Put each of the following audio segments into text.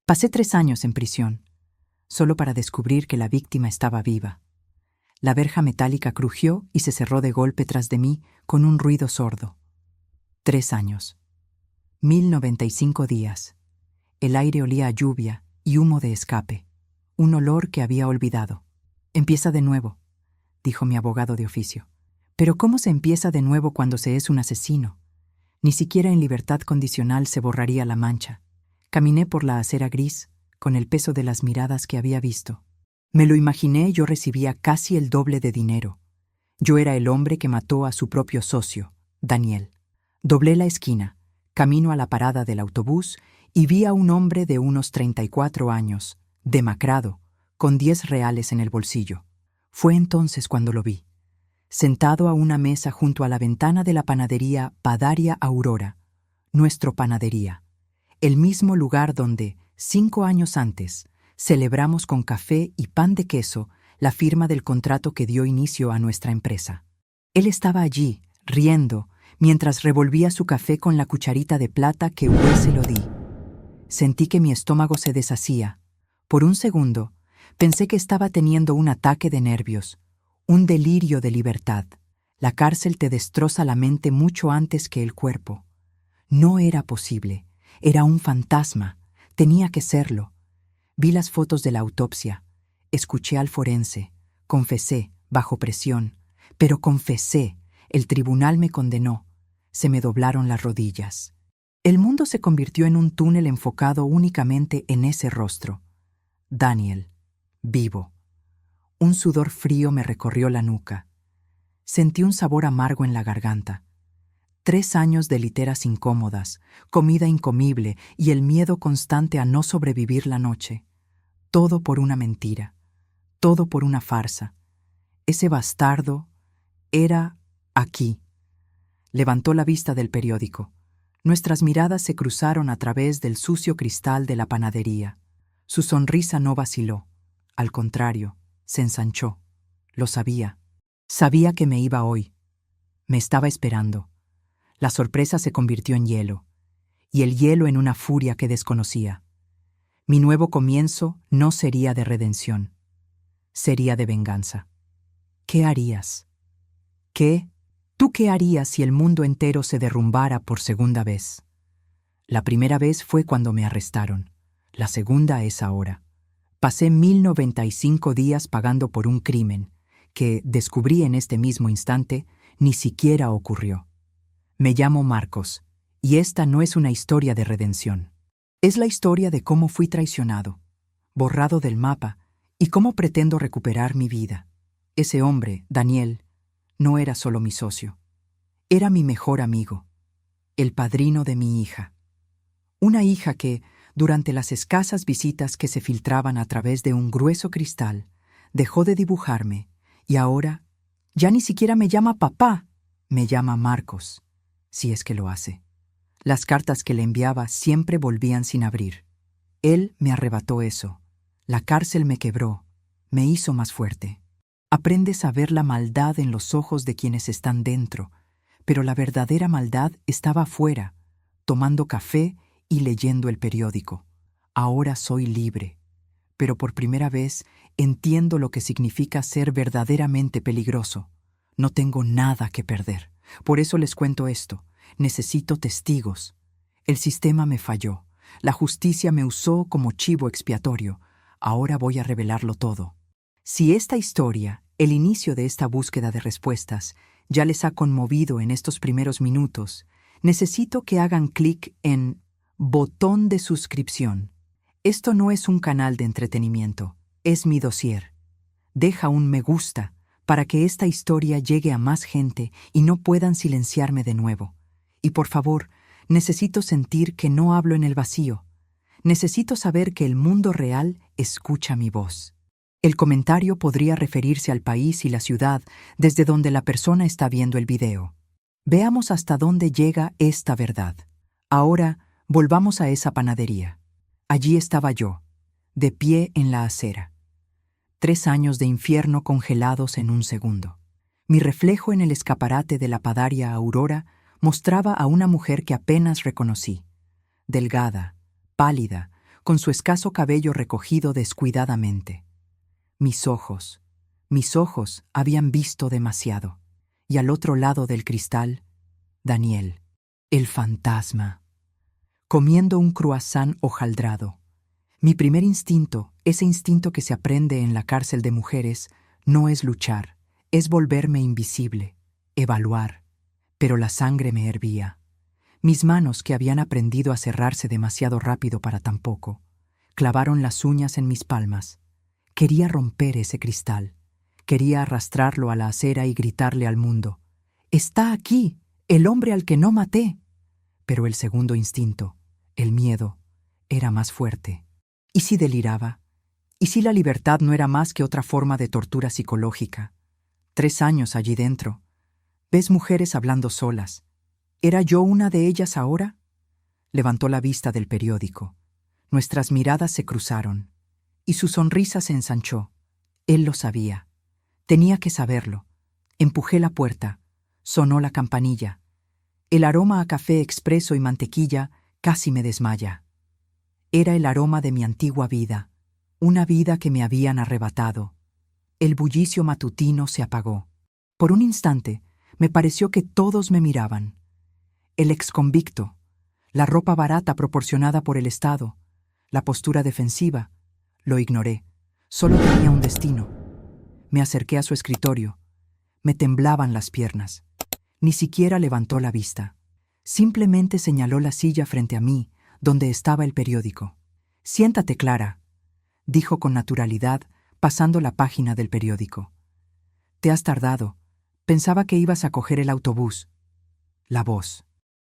Pasé 3 años en prisión, solo para descubrir que la víctima estaba viva. La verja metálica crujió y se cerró de golpe tras de mí con un ruido sordo. 3 años. 1095 días. El aire olía a lluvia y humo de escape, un olor que había olvidado. Empieza de nuevo, dijo mi abogado de oficio. Pero ¿cómo se empieza de nuevo cuando se es un asesino? Ni siquiera en libertad condicional se borraría la mancha. Caminé por la acera gris, con el peso de las miradas que había visto. Me lo imaginé, yo recibía casi el doble de dinero. Yo era el hombre que mató a su propio socio, Daniel. Doblé la esquina, camino a la parada del autobús, y vi a un hombre de unos 34 años, demacrado, con 10 reales en el bolsillo. Fue entonces cuando lo vi, sentado a una mesa junto a la ventana de la panadería Padaria Aurora, nuestro panadería, el mismo lugar donde, 5 años antes, celebramos con café y pan de queso la firma del contrato que dio inicio a nuestra empresa. Él estaba allí, riendo, mientras revolvía su café con la cucharita de plata que se lo di. Sentí que mi estómago se deshacía. Por un segundo, pensé que estaba teniendo un ataque de nervios, un delirio de libertad. La cárcel te destroza la mente mucho antes que el cuerpo. No era posible. Era un fantasma. Tenía que serlo. Vi las fotos de la autopsia. Escuché al forense. Confesé, bajo presión. Pero confesé. El tribunal me condenó. Se me doblaron las rodillas. El mundo se convirtió en un túnel enfocado únicamente en ese rostro. Daniel, vivo. Un sudor frío me recorrió la nuca. Sentí un sabor amargo en la garganta. 3 años de literas incómodas, comida incomible y el miedo constante a no sobrevivir la noche. Todo por una mentira. Todo por una farsa. Ese bastardo era aquí. Levantó la vista del periódico. Nuestras miradas se cruzaron a través del sucio cristal de la panadería. Su sonrisa no vaciló. Al contrario, se ensanchó. Lo sabía. Sabía que me iba hoy. Me estaba esperando. La sorpresa se convirtió en hielo, y el hielo en una furia que desconocía. Mi nuevo comienzo no sería de redención. Sería de venganza. ¿Qué harías? ¿Qué? ¿Tú qué harías si el mundo entero se derrumbara por segunda vez? La primera vez fue cuando me arrestaron. La segunda es ahora. Pasé 1095 días pagando por un crimen que, descubrí en este mismo instante, ni siquiera ocurrió. Me llamo Marcos, y esta no es una historia de redención. Es la historia de cómo fui traicionado, borrado del mapa, y cómo pretendo recuperar mi vida. Ese hombre, Daniel, no era solo mi socio. Era mi mejor amigo, el padrino de mi hija. Una hija que, durante las escasas visitas que se filtraban a través de un grueso cristal, dejó de dibujarme, y ahora ya ni siquiera me llama papá, me llama Marcos. Si es que lo hace. Las cartas que le enviaba siempre volvían sin abrir. Él me arrebató eso. La cárcel me quebró, me hizo más fuerte. Aprendes a ver la maldad en los ojos de quienes están dentro, pero la verdadera maldad estaba afuera, tomando café y leyendo el periódico. Ahora soy libre, pero por primera vez entiendo lo que significa ser verdaderamente peligroso. No tengo nada que perder. Por eso les cuento esto. Necesito testigos. El sistema me falló. La justicia me usó como chivo expiatorio. Ahora voy a revelarlo todo. Si esta historia, el inicio de esta búsqueda de respuestas, ya les ha conmovido en estos primeros minutos, necesito que hagan clic en botón de suscripción. Esto no es un canal de entretenimiento, es mi dossier. Deja un me gusta para que esta historia llegue a más gente y no puedan silenciarme de nuevo. Y por favor, necesito sentir que no hablo en el vacío. Necesito saber que el mundo real escucha mi voz. El comentario podría referirse al país y la ciudad desde donde la persona está viendo el video. Veamos hasta dónde llega esta verdad. Ahora, volvamos a esa panadería. Allí estaba yo, de pie en la acera. 3 años de infierno congelados en un segundo. Mi reflejo en el escaparate de la Padaria Aurora mostraba a una mujer que apenas reconocí. Delgada, pálida, con su escaso cabello recogido descuidadamente. Mis ojos habían visto demasiado. Y al otro lado del cristal, Daniel, el fantasma, comiendo un croissant hojaldrado. Mi primer instinto, ese instinto que se aprende en la cárcel de mujeres, no es luchar, es volverme invisible, evaluar. Pero la sangre me hervía. Mis manos, que habían aprendido a cerrarse demasiado rápido para tan poco, clavaron las uñas en mis palmas. Quería romper ese cristal. Quería arrastrarlo a la acera y gritarle al mundo: «¡Está aquí, el hombre al que no maté!». Pero el segundo instinto, el miedo, era más fuerte. ¿Y si deliraba? ¿Y si la libertad no era más que otra forma de tortura psicológica? 3 años allí dentro. Ves mujeres hablando solas. ¿Era yo una de ellas ahora? Levantó la vista del periódico. Nuestras miradas se cruzaron. Y su sonrisa se ensanchó. Él lo sabía. Tenía que saberlo. Empujé la puerta. Sonó la campanilla. El aroma a café expreso y mantequilla casi me desmaya. Era el aroma de mi antigua vida, una vida que me habían arrebatado. El bullicio matutino se apagó. Por un instante, me pareció que todos me miraban. El exconvicto, la ropa barata proporcionada por el Estado, la postura defensiva. Lo ignoré. Solo tenía un destino. Me acerqué a su escritorio. Me temblaban las piernas. Ni siquiera levantó la vista. Simplemente señaló la silla frente a mí, donde estaba el periódico. «Siéntate, Clara», dijo con naturalidad, pasando la página del periódico. «Te has tardado. Pensaba que ibas a coger el autobús». La voz.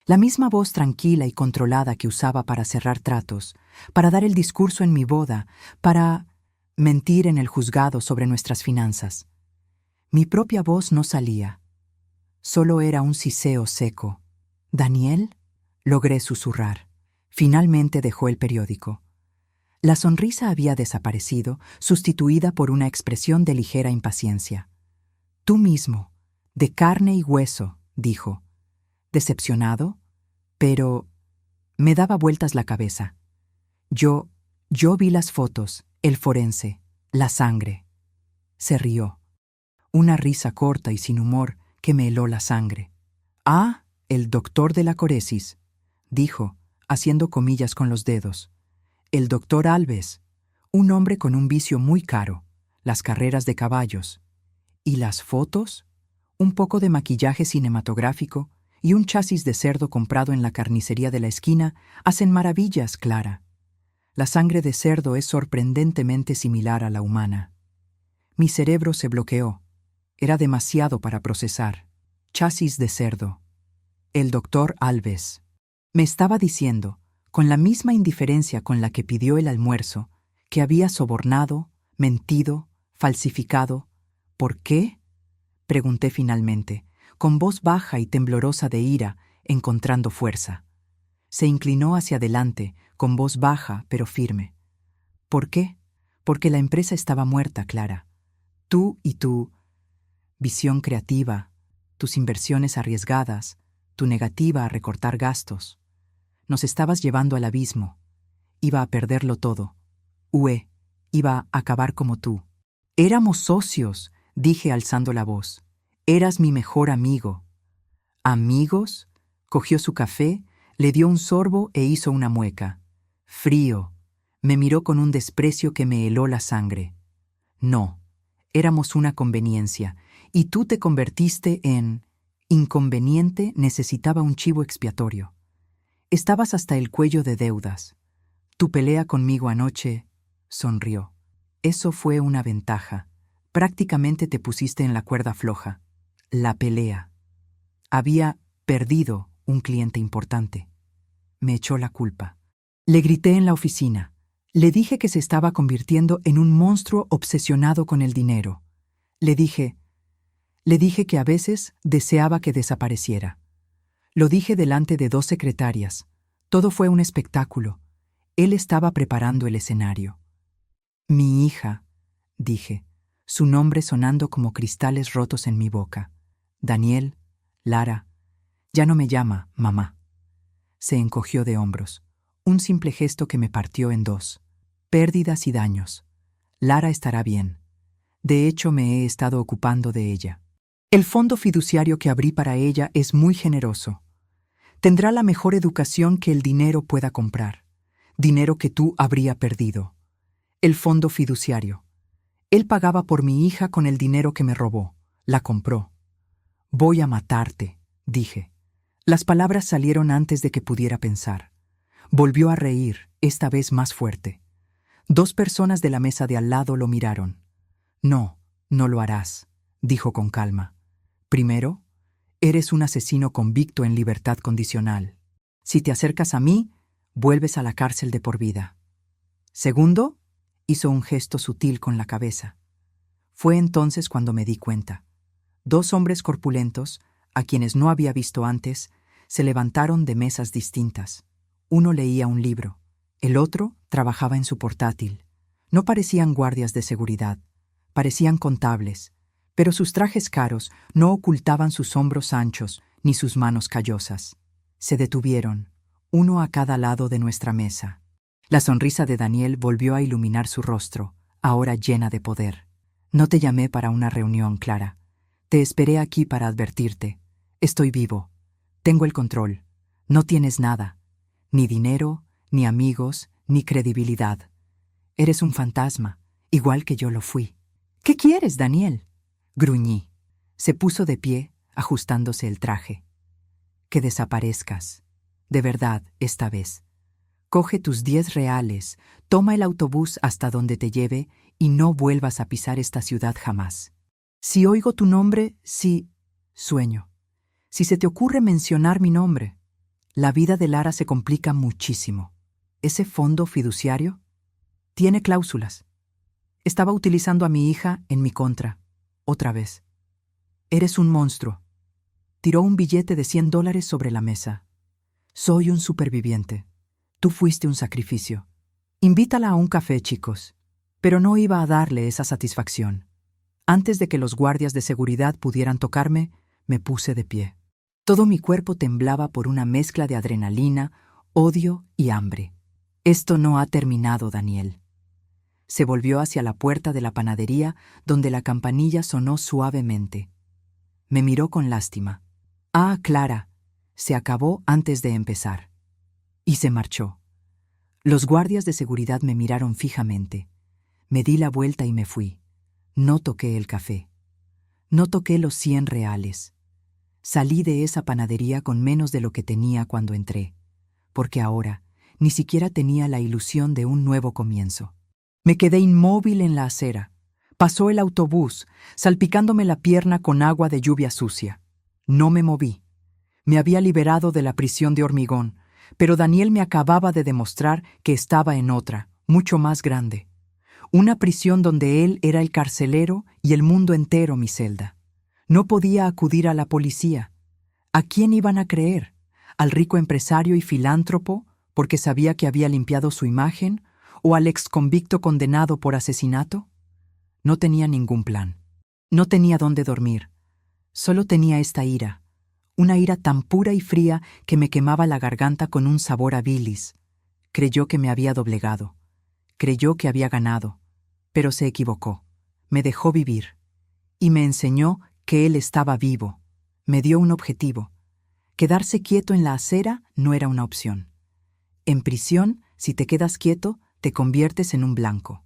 La misma voz tranquila y controlada que usaba para cerrar tratos, para dar el discurso en mi boda, para mentir en el juzgado sobre nuestras finanzas. Mi propia voz no salía. Solo era un siseo seco. «¿Daniel?», logré susurrar. Finalmente dejó el periódico. La sonrisa había desaparecido, sustituida por una expresión de ligera impaciencia. «Tú mismo, de carne y hueso», dijo. ¿Decepcionado? Pero me daba vueltas la cabeza. Yo vi las fotos, el forense, la sangre. Se rió. Una risa corta y sin humor que me heló la sangre. «Ah, el doctor de la coresis», dijo, haciendo comillas con los dedos. «El doctor Alves, un hombre con un vicio muy caro, las carreras de caballos. ¿Y las fotos? Un poco de maquillaje cinematográfico y un chasis de cerdo comprado en la carnicería de la esquina hacen maravillas, Clara. La sangre de cerdo es sorprendentemente similar a la humana». Mi cerebro se bloqueó. Era demasiado para procesar. Chasis de cerdo. El doctor Alves. Me estaba diciendo, con la misma indiferencia con la que pidió el almuerzo, que había sobornado, mentido, falsificado. «¿Por qué?», pregunté finalmente, con voz baja y temblorosa de ira, encontrando fuerza. Se inclinó hacia adelante, con voz baja pero firme. «¿Por qué? Porque la empresa estaba muerta, Clara. Tú y tu visión creativa, tus inversiones arriesgadas, tu negativa a recortar gastos. Nos estabas llevando al abismo. Iba a perderlo todo. Iba a acabar como tú». «Éramos socios», dije alzando la voz. «Eras mi mejor amigo». «¿Amigos?». Cogió su café, le dio un sorbo e hizo una mueca. Frío. Me miró con un desprecio que me heló la sangre. «No, éramos una conveniencia, y tú te convertiste en...». Inconveniente necesitaba un chivo expiatorio. «Estabas hasta el cuello de deudas. Tu pelea conmigo anoche», sonrió. «Eso fue una ventaja. Prácticamente te pusiste en la cuerda floja. La pelea. Había perdido un cliente importante». Me echó la culpa. Le grité en la oficina. Le dije que se estaba convirtiendo en un monstruo obsesionado con el dinero. Le dije que a veces deseaba que desapareciera. Lo dije delante de 2 secretarias. Todo fue un espectáculo. Él estaba preparando el escenario. «Mi hija», dije, su nombre sonando como cristales rotos en mi boca. «Daniel, Lara, ya no me llama mamá». Se encogió de hombros. Un simple gesto que me partió en dos. Pérdidas y daños. Lara estará bien. De hecho, me he estado ocupando de ella. El fondo fiduciario que abrí para ella es muy generoso. Tendrá la mejor educación que el dinero pueda comprar. Dinero que tú habría perdido. El fondo fiduciario. Él pagaba por mi hija con el dinero que me robó. La compró. Voy a matarte, dije. Las palabras salieron antes de que pudiera pensar. Volvió a reír, esta vez más fuerte. 2 personas de la mesa de al lado lo miraron. No, no lo harás, dijo con calma. Primero, eres un asesino convicto en libertad condicional. Si te acercas a mí, vuelves a la cárcel de por vida. Segundo, hizo un gesto sutil con la cabeza. Fue entonces cuando me di cuenta. 2 hombres corpulentos, a quienes no había visto antes, se levantaron de mesas distintas. Uno leía un libro, el otro trabajaba en su portátil. No parecían guardias de seguridad, parecían contables, pero sus trajes caros no ocultaban sus hombros anchos ni sus manos callosas. Se detuvieron, uno a cada lado de nuestra mesa. La sonrisa de Daniel volvió a iluminar su rostro, ahora llena de poder. No te llamé para una reunión, Clara. Te esperé aquí para advertirte. Estoy vivo. Tengo el control. No tienes nada. Ni dinero, ni amigos, ni credibilidad. Eres un fantasma, igual que yo lo fui. ¿Qué quieres, Daniel? Gruñí. Se puso de pie, ajustándose el traje. Que desaparezcas. De verdad, esta vez. Coge tus 10 reales, toma el autobús hasta donde te lleve y no vuelvas a pisar esta ciudad jamás. Si oigo tu nombre, sueño. Si se te ocurre mencionar mi nombre, la vida de Lara se complica muchísimo. ¿Ese fondo fiduciario? Tiene cláusulas. Estaba utilizando a mi hija en mi contra. Otra vez. Eres un monstruo. Tiró un billete de $100 sobre la mesa. Soy un superviviente. Tú fuiste un sacrificio. Invítala a un café, chicos. Pero no iba a darle esa satisfacción. Antes de que los guardias de seguridad pudieran tocarme, me puse de pie. Todo mi cuerpo temblaba por una mezcla de adrenalina, odio y hambre. Esto no ha terminado, Daniel. Se volvió hacia la puerta de la panadería, donde la campanilla sonó suavemente. Me miró con lástima. Ah, Clara, se acabó antes de empezar. Y se marchó. Los guardias de seguridad me miraron fijamente. Me di la vuelta y me fui. No toqué el café. No toqué los 100 reales. Salí de esa panadería con menos de lo que tenía cuando entré, porque ahora ni siquiera tenía la ilusión de un nuevo comienzo. Me quedé inmóvil en la acera. Pasó el autobús, salpicándome la pierna con agua de lluvia sucia. No me moví. Me había liberado de la prisión de hormigón, pero Daniel me acababa de demostrar que estaba en otra, mucho más grande. Una prisión donde él era el carcelero y el mundo entero mi celda. No podía acudir a la policía. ¿A quién iban a creer? ¿Al rico empresario y filántropo, porque sabía que había limpiado su imagen, o al exconvicto condenado por asesinato? No tenía ningún plan. No tenía dónde dormir. Solo tenía esta ira. Una ira tan pura y fría que me quemaba la garganta con un sabor a bilis. Creyó que me había doblegado. Creyó que había ganado. Pero se equivocó. Me dejó vivir. Y me enseñó que él estaba vivo. Me dio un objetivo. Quedarse quieto en la acera no era una opción. En prisión, si te quedas quieto, te conviertes en un blanco.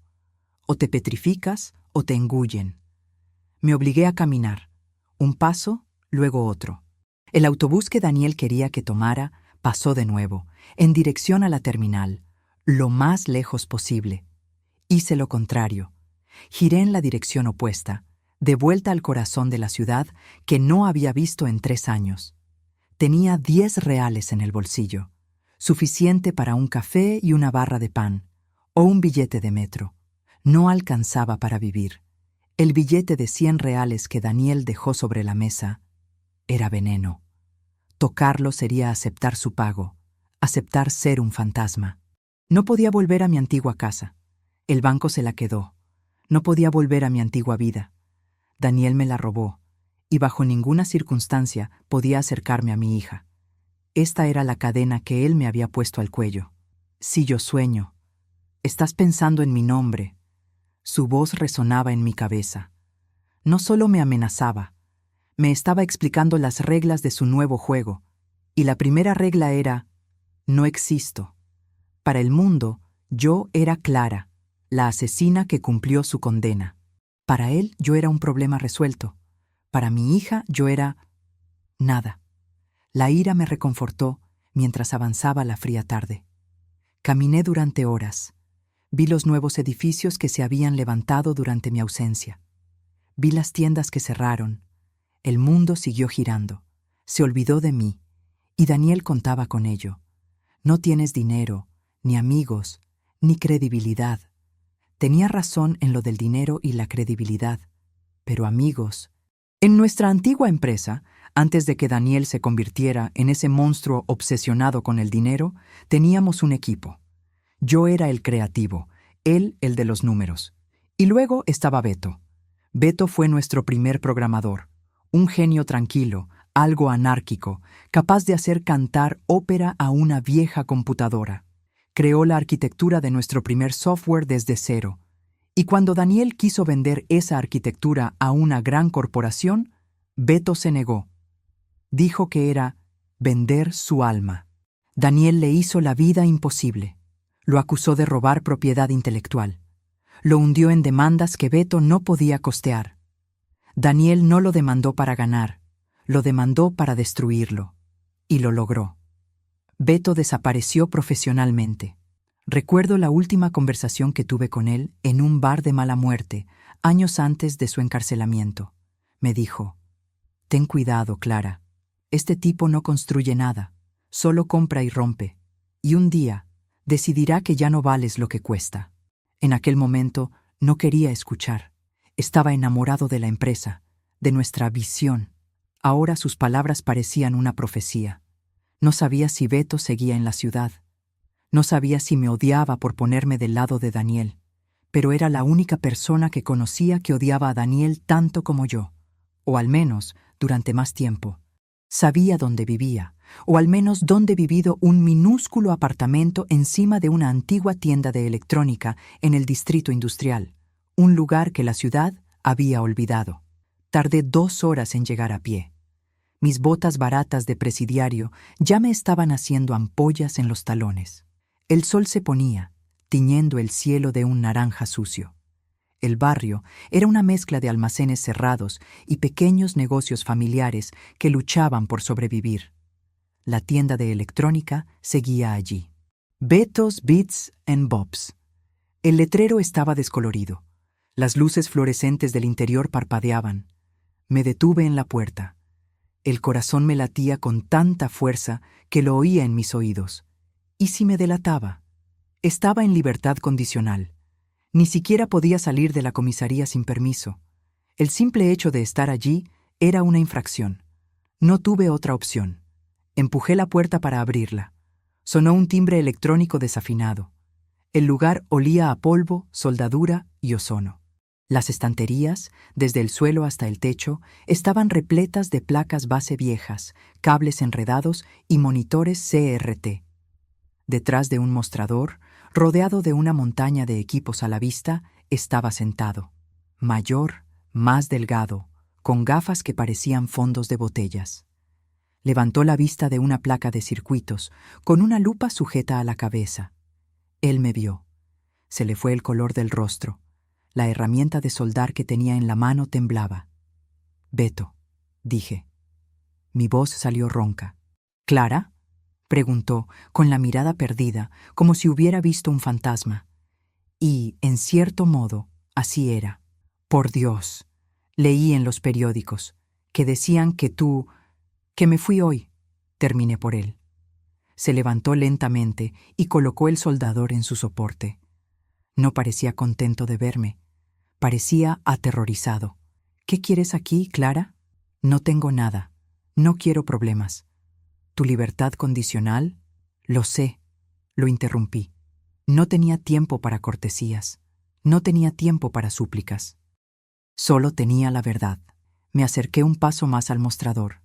O te petrificas o te engullen. Me obligué a caminar. Un paso, luego otro. El autobús que Daniel quería que tomara pasó de nuevo, en dirección a la terminal, lo más lejos posible. Hice lo contrario. Giré en la dirección opuesta, de vuelta al corazón de la ciudad que no había visto en 3 años. Tenía 10 reales en el bolsillo, suficiente para un café y una barra de pan, o un billete de metro. No alcanzaba para vivir. El billete de 100 reales que Daniel dejó sobre la mesa era veneno. Tocarlo sería aceptar su pago, aceptar ser un fantasma. No podía volver a mi antigua casa. El banco se la quedó. No podía volver a mi antigua vida. Daniel me la robó, y bajo ninguna circunstancia podía acercarme a mi hija. Esta era la cadena que él me había puesto al cuello. Si yo sueño, estás pensando en mi nombre. Su voz resonaba en mi cabeza. No solo me amenazaba, me estaba explicando las reglas de su nuevo juego. Y la primera regla era: no existo. Para el mundo, yo era Clara, la asesina que cumplió su condena. Para él, yo era un problema resuelto. Para mi hija, yo era nada. La ira me reconfortó mientras avanzaba la fría tarde. Caminé durante horas. Vi los nuevos edificios que se habían levantado durante mi ausencia. Vi las tiendas que cerraron. El mundo siguió girando. Se olvidó de mí. Y Daniel contaba con ello. No tienes dinero, ni amigos, ni credibilidad. Tenía razón en lo del dinero y la credibilidad. Pero amigos. En nuestra antigua empresa, antes de que Daniel se convirtiera en ese monstruo obsesionado con el dinero, teníamos un equipo. Yo era el creativo, él el de los números. Y luego estaba Beto. Beto fue nuestro primer programador, un genio tranquilo, algo anárquico, capaz de hacer cantar ópera a una vieja computadora. Creó la arquitectura de nuestro primer software desde cero. Y cuando Daniel quiso vender esa arquitectura a una gran corporación, Beto se negó. Dijo que era vender su alma. Daniel le hizo la vida imposible. Lo acusó de robar propiedad intelectual. Lo hundió en demandas que Beto no podía costear. Daniel no lo demandó para ganar, lo demandó para destruirlo. Y lo logró. Beto desapareció profesionalmente. Recuerdo la última conversación que tuve con él en un bar de mala muerte, años antes de su encarcelamiento. Me dijo: «Ten cuidado, Clara. Este tipo no construye nada, solo compra y rompe. Y un día decidirá que ya no vales lo que cuesta». En aquel momento no quería escuchar. Estaba enamorado de la empresa, de nuestra visión. Ahora sus palabras parecían una profecía. No sabía si Beto seguía en la ciudad. No sabía si me odiaba por ponerme del lado de Daniel, pero era la única persona que conocía que odiaba a Daniel tanto como yo, o al menos durante más tiempo. Sabía dónde vivía, o al menos dónde vivido un minúsculo apartamento encima de una antigua tienda de electrónica en el distrito industrial, un lugar que la ciudad había olvidado. Tardé 2 horas en llegar a pie. Mis botas baratas de presidiario ya me estaban haciendo ampollas en los talones. El sol se ponía, tiñendo el cielo de un naranja sucio. El barrio era una mezcla de almacenes cerrados y pequeños negocios familiares que luchaban por sobrevivir. La tienda de electrónica seguía allí. Beto's Bits and Bobs. El letrero estaba descolorido. Las luces fluorescentes del interior parpadeaban. Me detuve en la puerta. El corazón me latía con tanta fuerza que lo oía en mis oídos. ¿Y si me delataba? Estaba en libertad condicional. Ni siquiera podía salir de la comisaría sin permiso. El simple hecho de estar allí era una infracción. No tuve otra opción. Empujé la puerta para abrirla. Sonó un timbre electrónico desafinado. El lugar olía a polvo, soldadura y ozono. Las estanterías, desde el suelo hasta el techo, estaban repletas de placas base viejas, cables enredados y monitores CRT. Detrás de un mostrador, rodeado de una montaña de equipos a la vista, estaba sentado. Mayor, más delgado, con gafas que parecían fondos de botellas. Levantó la vista de una placa de circuitos, con una lupa sujeta a la cabeza. Él me vio. Se le fue el color del rostro. La herramienta de soldar que tenía en la mano temblaba. «Beto», dije. Mi voz salió ronca. «¿Clara?», preguntó, con la mirada perdida, como si hubiera visto un fantasma. Y, en cierto modo, así era. «Por Dios», leí en los periódicos, que decían que me fui hoy. Terminé por él. Se levantó lentamente y colocó el soldador en su soporte. No parecía contento de verme. Parecía aterrorizado. «¿Qué quieres aquí, Clara?». «No tengo nada. No quiero problemas». «¿Tu libertad condicional?». «Lo sé», lo interrumpí. No tenía tiempo para cortesías. No tenía tiempo para súplicas. Solo tenía la verdad. Me acerqué un paso más al mostrador.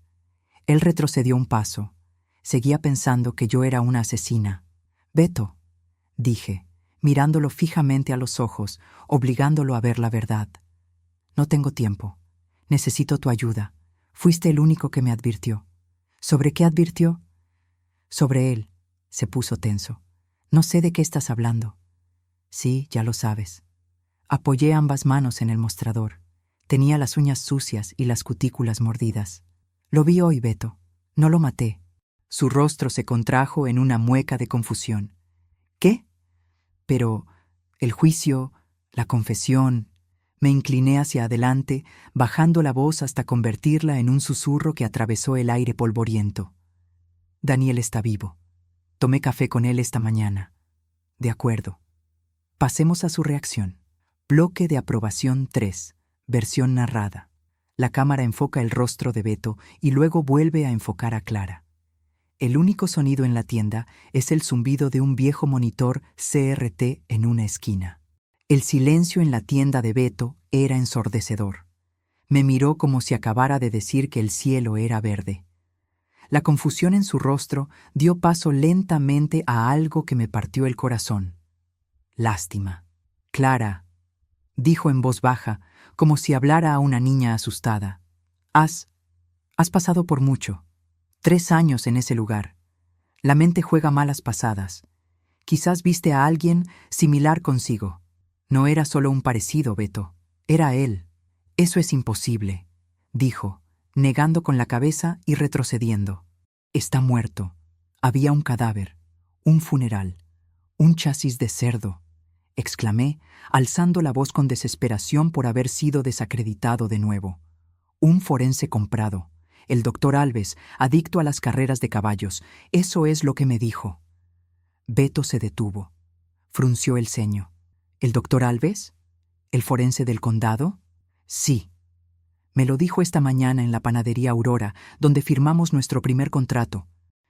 Él retrocedió un paso. Seguía pensando que yo era una asesina. «Beto, dije, mirándolo fijamente a los ojos, obligándolo a ver la verdad. No tengo tiempo. Necesito tu ayuda. Fuiste el único que me advirtió. ¿Sobre qué advirtió? Sobre él. Se puso tenso. No sé de qué estás hablando. Sí, ya lo sabes. Apoyé ambas manos en el mostrador. Tenía las uñas sucias y las cutículas mordidas. Lo vi hoy, Beto. No lo maté. Su rostro se contrajo en una mueca de confusión. ¿Qué? Pero el juicio, la confesión. Me incliné hacia adelante, bajando la voz hasta convertirla en un susurro que atravesó el aire polvoriento. Daniel está vivo. Tomé café con él esta mañana. De acuerdo. Pasemos a su reacción. Bloque de aprobación 3, versión narrada. La cámara enfoca el rostro de Beto y luego vuelve a enfocar a Clara. El único sonido en la tienda es el zumbido de un viejo monitor CRT en una esquina. El silencio en la tienda de Beto era ensordecedor. Me miró como si acabara de decir que el cielo era verde. La confusión en su rostro dio paso lentamente a algo que me partió el corazón. Lástima. Clara, dijo en voz baja, como si hablara a una niña asustada. Has pasado por mucho. 3 años en ese lugar. La mente juega malas pasadas. Quizás viste a alguien similar consigo. No era solo un parecido, Beto. Era él. Eso es imposible, dijo, negando con la cabeza y retrocediendo. Está muerto. Había un cadáver, un funeral, un chasis de cerdo, exclamé, alzando la voz con desesperación por haber sido desacreditado de nuevo. Un forense comprado. El doctor Alves, adicto a las carreras de caballos. Eso es lo que me dijo. Beto se detuvo. Frunció el ceño. ¿El doctor Alves? ¿El forense del condado? Sí. Me lo dijo esta mañana en la panadería Aurora, donde firmamos nuestro primer contrato.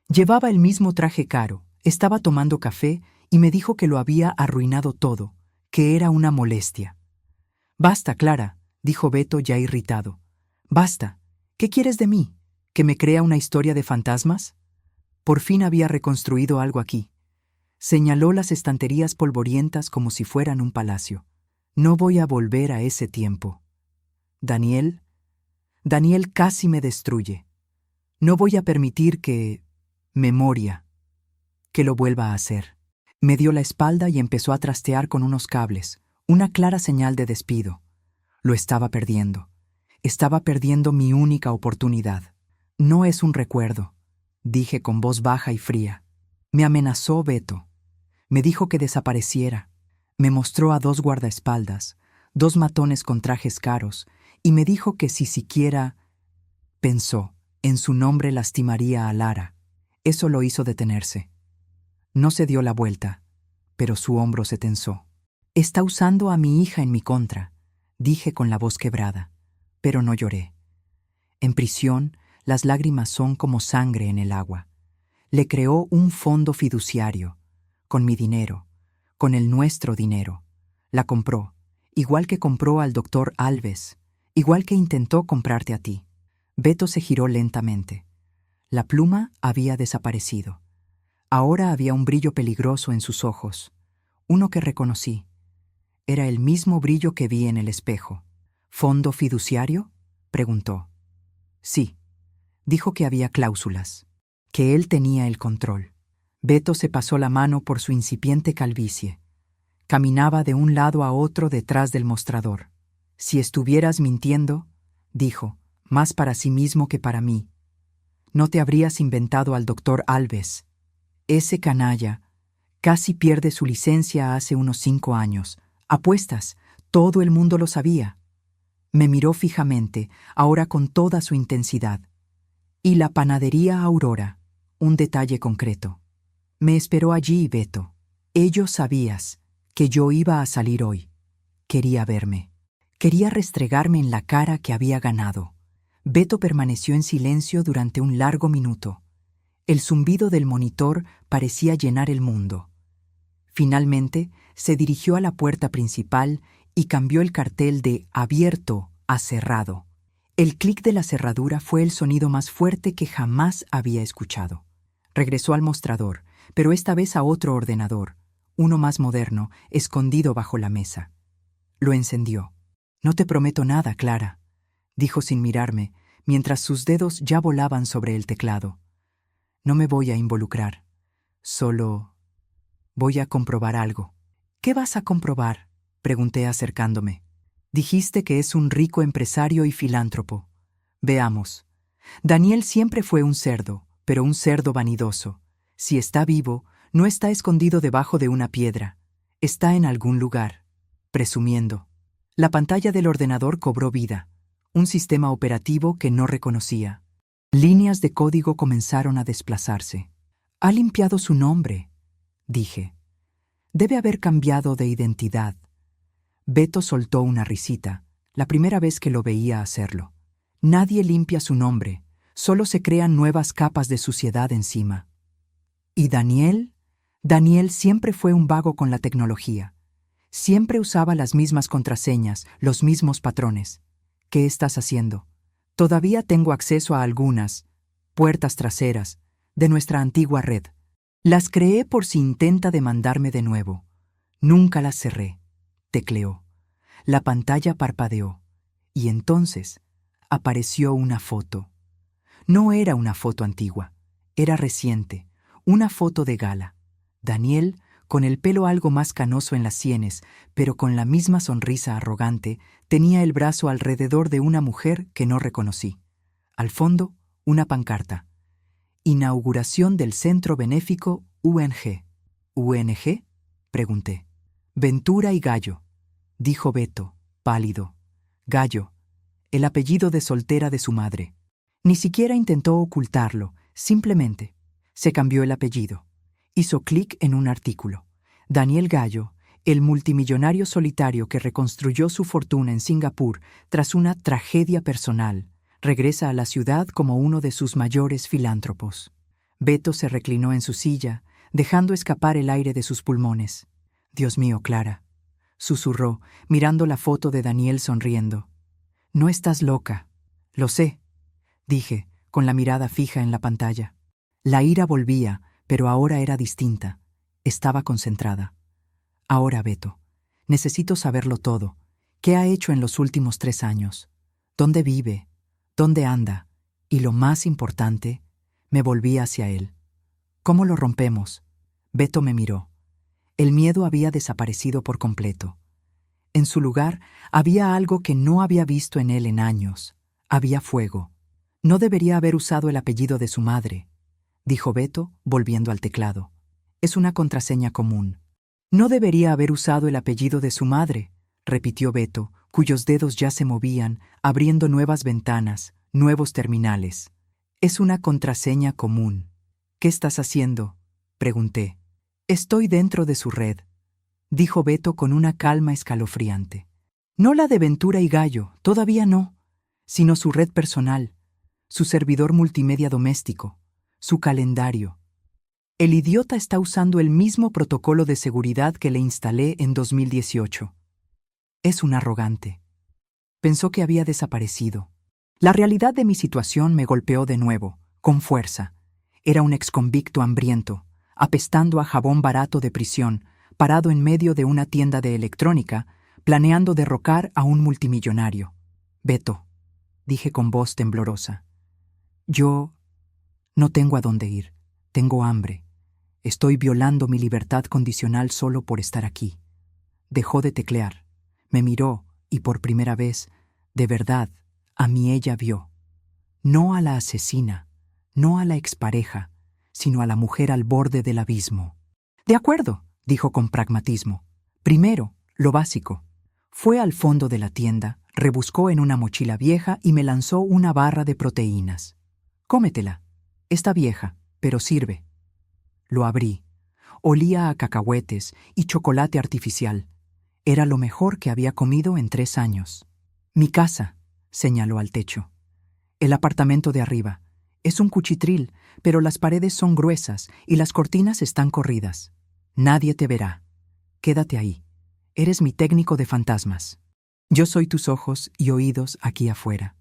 Llevaba el mismo traje caro, estaba tomando café y me dijo que lo había arruinado todo, que era una molestia. Basta, Clara, dijo Beto ya irritado. Basta. ¿Qué quieres de mí? ¿Que me crea una historia de fantasmas? Por fin había reconstruido algo aquí. Señaló las estanterías polvorientas como si fueran un palacio. No voy a volver a ese tiempo. Daniel casi me destruye. No voy a permitir que... memoria, que lo vuelva a hacer. Me dio la espalda y empezó a trastear con unos cables, una clara señal de despido. Lo estaba perdiendo. Estaba perdiendo mi única oportunidad. No es un recuerdo, dije con voz baja y fría. Me amenazó Beto. Me dijo que desapareciera. Me mostró a 2 guardaespaldas, 2 matones con trajes caros, y me dijo que si siquiera... Pensó, en su nombre lastimaría a Lara. Eso lo hizo detenerse. No se dio la vuelta, pero su hombro se tensó. Está usando a mi hija en mi contra, dije con la voz quebrada, pero no lloré. En prisión, las lágrimas son como sangre en el agua. Le creó un fondo fiduciario, con mi dinero, con el nuestro dinero. La compró, igual que compró al doctor Alves, igual que intentó comprarte a ti. Beto se giró lentamente. La pluma había desaparecido. Ahora había un brillo peligroso en sus ojos, uno que reconocí. Era el mismo brillo que vi en el espejo. ¿Fondo fiduciario?, preguntó. Sí. Dijo que había cláusulas, que él tenía el control. Beto se pasó la mano por su incipiente calvicie. Caminaba de un lado a otro detrás del mostrador. Si estuvieras mintiendo, dijo, más para sí mismo que para mí, no te habrías inventado al doctor Alves. Ese canalla casi pierde su licencia hace unos 5 años. Apuestas, todo el mundo lo sabía. Me miró fijamente, ahora con toda su intensidad. Y la panadería Aurora, un detalle concreto. Me esperó allí, Beto. Ellos sabías que yo iba a salir hoy. Quería verme. Quería restregarme en la cara que había ganado. Beto permaneció en silencio durante un largo minuto. El zumbido del monitor parecía llenar el mundo. Finalmente, se dirigió a la puerta principal y cambió el cartel de abierto a cerrado. El clic de la cerradura fue el sonido más fuerte que jamás había escuchado. Regresó al mostrador, pero esta vez a otro ordenador, uno más moderno, escondido bajo la mesa. Lo encendió. «No te prometo nada, Clara», dijo sin mirarme, mientras sus dedos ya volaban sobre el teclado. «No me voy a involucrar. Solo voy a comprobar algo». «¿Qué vas a comprobar?», pregunté acercándome. «Dijiste que es un rico empresario y filántropo. Veamos. Daniel siempre fue un cerdo, pero un cerdo vanidoso. Si está vivo, no está escondido debajo de una piedra. Está en algún lugar. Presumiendo». La pantalla del ordenador cobró vida. Un sistema operativo que no reconocía. Líneas de código comenzaron a desplazarse. «Ha limpiado su nombre», dije. «Debe haber cambiado de identidad». Beto soltó una risita, la primera vez que lo veía hacerlo. «Nadie limpia su nombre, solo se crean nuevas capas de suciedad encima». ¿Y Daniel? Daniel siempre fue un vago con la tecnología. Siempre usaba las mismas contraseñas, los mismos patrones. ¿Qué estás haciendo? Todavía tengo acceso a algunas puertas traseras de nuestra antigua red. Las creé por si intenta demandarme de nuevo. Nunca las cerré. Tecleó. La pantalla parpadeó. Y entonces apareció una foto. No era una foto antigua. Era reciente. Una foto de gala. Daniel, con el pelo algo más canoso en las sienes, pero con la misma sonrisa arrogante, tenía el brazo alrededor de una mujer que no reconocí. Al fondo, una pancarta. «Inauguración del Centro Benéfico UNG». «¿UNG?», pregunté. «Ventura y Gallo», dijo Beto, pálido. «Gallo, el apellido de soltera de su madre». Ni siquiera intentó ocultarlo, simplemente se cambió el apellido. Hizo clic en un artículo. Daniel Gallo, el multimillonario solitario que reconstruyó su fortuna en Singapur tras una tragedia personal, regresa a la ciudad como uno de sus mayores filántropos. Beto se reclinó en su silla, dejando escapar el aire de sus pulmones. «Dios mío, Clara», susurró, mirando la foto de Daniel sonriendo. «No estás loca». «Lo sé», dije, con la mirada fija en la pantalla. La ira volvía, pero ahora era distinta. Estaba concentrada. «Ahora, Beto, necesito saberlo todo. ¿Qué ha hecho en los últimos 3 años? ¿Dónde vive? ¿Dónde anda? Y lo más importante», me volví hacia él. «¿Cómo lo rompemos?». Beto me miró. El miedo había desaparecido por completo. En su lugar había algo que no había visto en él en años. Había fuego. «No debería haber usado el apellido de su madre», dijo Beto, volviendo al teclado. «Es una contraseña común». «No debería haber usado el apellido de su madre», repitió Beto, cuyos dedos ya se movían, abriendo nuevas ventanas, nuevos terminales. «Es una contraseña común». «¿Qué estás haciendo?», pregunté. «Estoy dentro de su red», dijo Beto con una calma escalofriante. «No la de Ventura y Gallo, todavía no, sino su red personal, su servidor multimedia doméstico, su calendario. El idiota está usando el mismo protocolo de seguridad que le instalé en 2018. Es un arrogante». Pensó que había desaparecido. La realidad de mi situación me golpeó de nuevo, con fuerza. Era un exconvicto hambriento, apestando a jabón barato de prisión, parado en medio de una tienda de electrónica, planeando derrocar a un multimillonario. «Beto», dije con voz temblorosa. «Yo no tengo a dónde ir. Tengo hambre. Estoy violando mi libertad condicional solo por estar aquí». Dejó de teclear. Me miró y por primera vez, de verdad, a mí ella vio. No a la asesina, no a la expareja, sino a la mujer al borde del abismo. «De acuerdo», dijo con pragmatismo. «Primero, lo básico». Fue al fondo de la tienda, rebuscó en una mochila vieja y me lanzó una barra de proteínas. «Cómetela. Está vieja, pero sirve». Lo abrí. Olía a cacahuetes y chocolate artificial. Era lo mejor que había comido en 3 años. «Mi casa», señaló al techo. «El apartamento de arriba. Es un cuchitril, pero las paredes son gruesas y las cortinas están corridas. Nadie te verá. Quédate ahí. Eres mi técnico de fantasmas. Yo soy tus ojos y oídos aquí afuera».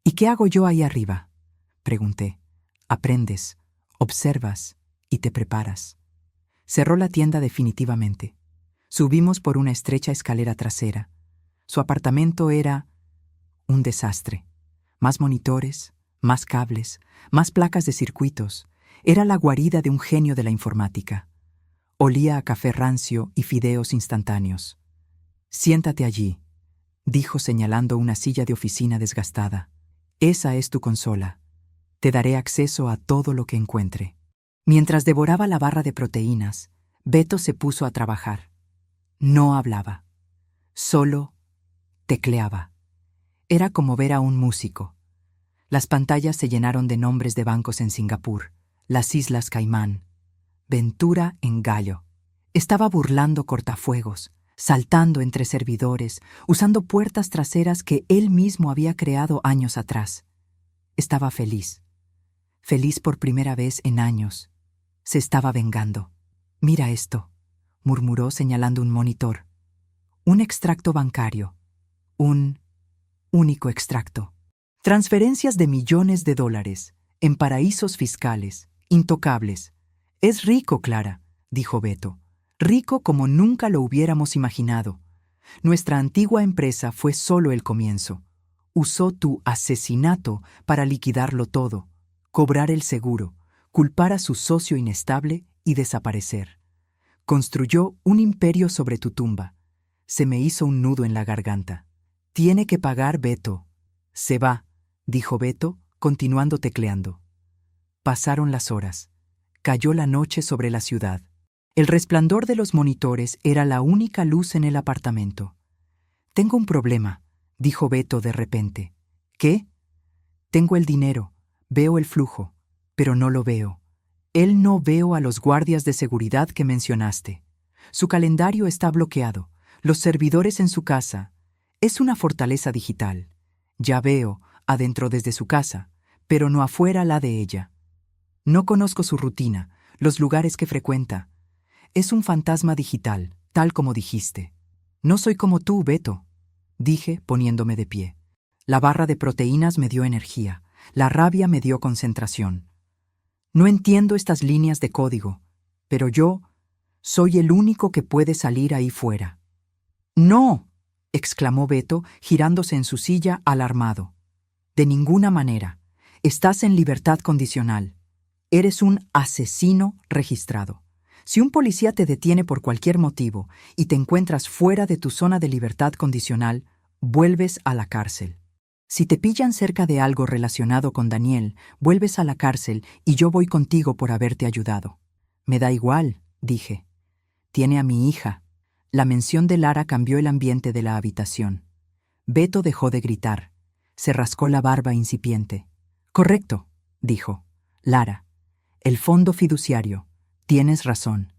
«¿Y qué hago yo ahí arriba?», pregunté. «Aprendes, observas y te preparas». Cerró la tienda definitivamente. Subimos por una estrecha escalera trasera. Su apartamento era un desastre. Más monitores, más cables, más placas de circuitos. Era la guarida de un genio de la informática. Olía a café rancio y fideos instantáneos. «Siéntate allí», dijo señalando una silla de oficina desgastada. «Esa es tu consola. Te daré acceso a todo lo que encuentre». Mientras devoraba la barra de proteínas, Beto se puso a trabajar. No hablaba. Solo tecleaba. Era como ver a un músico. Las pantallas se llenaron de nombres de bancos en Singapur, las Islas Caimán, Ventura en Gallo. Estaba burlando cortafuegos, saltando entre servidores, usando puertas traseras que él mismo había creado años atrás. Estaba feliz. Feliz por primera vez en años. Se estaba vengando. «Mira esto», murmuró señalando un monitor. Un extracto bancario. Un único extracto. Transferencias de millones de dólares, en paraísos fiscales, intocables. «Es rico, Clara», dijo Beto. «Rico como nunca lo hubiéramos imaginado. Nuestra antigua empresa fue solo el comienzo. Usó tu asesinato para liquidarlo todo, cobrar el seguro, culpar a su socio inestable y desaparecer. Construyó un imperio sobre tu tumba. Se me hizo un nudo en la garganta. Tiene que pagar, Beto». «Se va», dijo Beto, continuando tecleando. Pasaron las horas. Cayó la noche sobre la ciudad. El resplandor de los monitores era la única luz en el apartamento. «Tengo un problema», dijo Beto de repente. «¿Qué?» «Tengo el dinero, veo el flujo, pero no lo veo. Él no veo a los guardias de seguridad que mencionaste. Su calendario está bloqueado, los servidores en su casa. Es una fortaleza digital. Ya veo, adentro desde su casa, pero no afuera la de ella. No conozco su rutina, los lugares que frecuenta. Es un fantasma digital, tal como dijiste. No soy como tú, Beto», dije, poniéndome de pie. La barra de proteínas me dio energía, la rabia me dio concentración. «No entiendo estas líneas de código, pero yo soy el único que puede salir ahí fuera». «¡No!», exclamó Beto, girándose en su silla alarmado. «De ninguna manera. Estás en libertad condicional. Eres un asesino registrado. Si un policía te detiene por cualquier motivo y te encuentras fuera de tu zona de libertad condicional, vuelves a la cárcel. Si te pillan cerca de algo relacionado con Daniel, vuelves a la cárcel y yo voy contigo por haberte ayudado». «Me da igual», dije. «Tiene a mi hija». La mención de Lara cambió el ambiente de la habitación. Beto dejó de gritar. Se rascó la barba incipiente. «Correcto», dijo. «Lara. El fondo fiduciario. Tienes razón.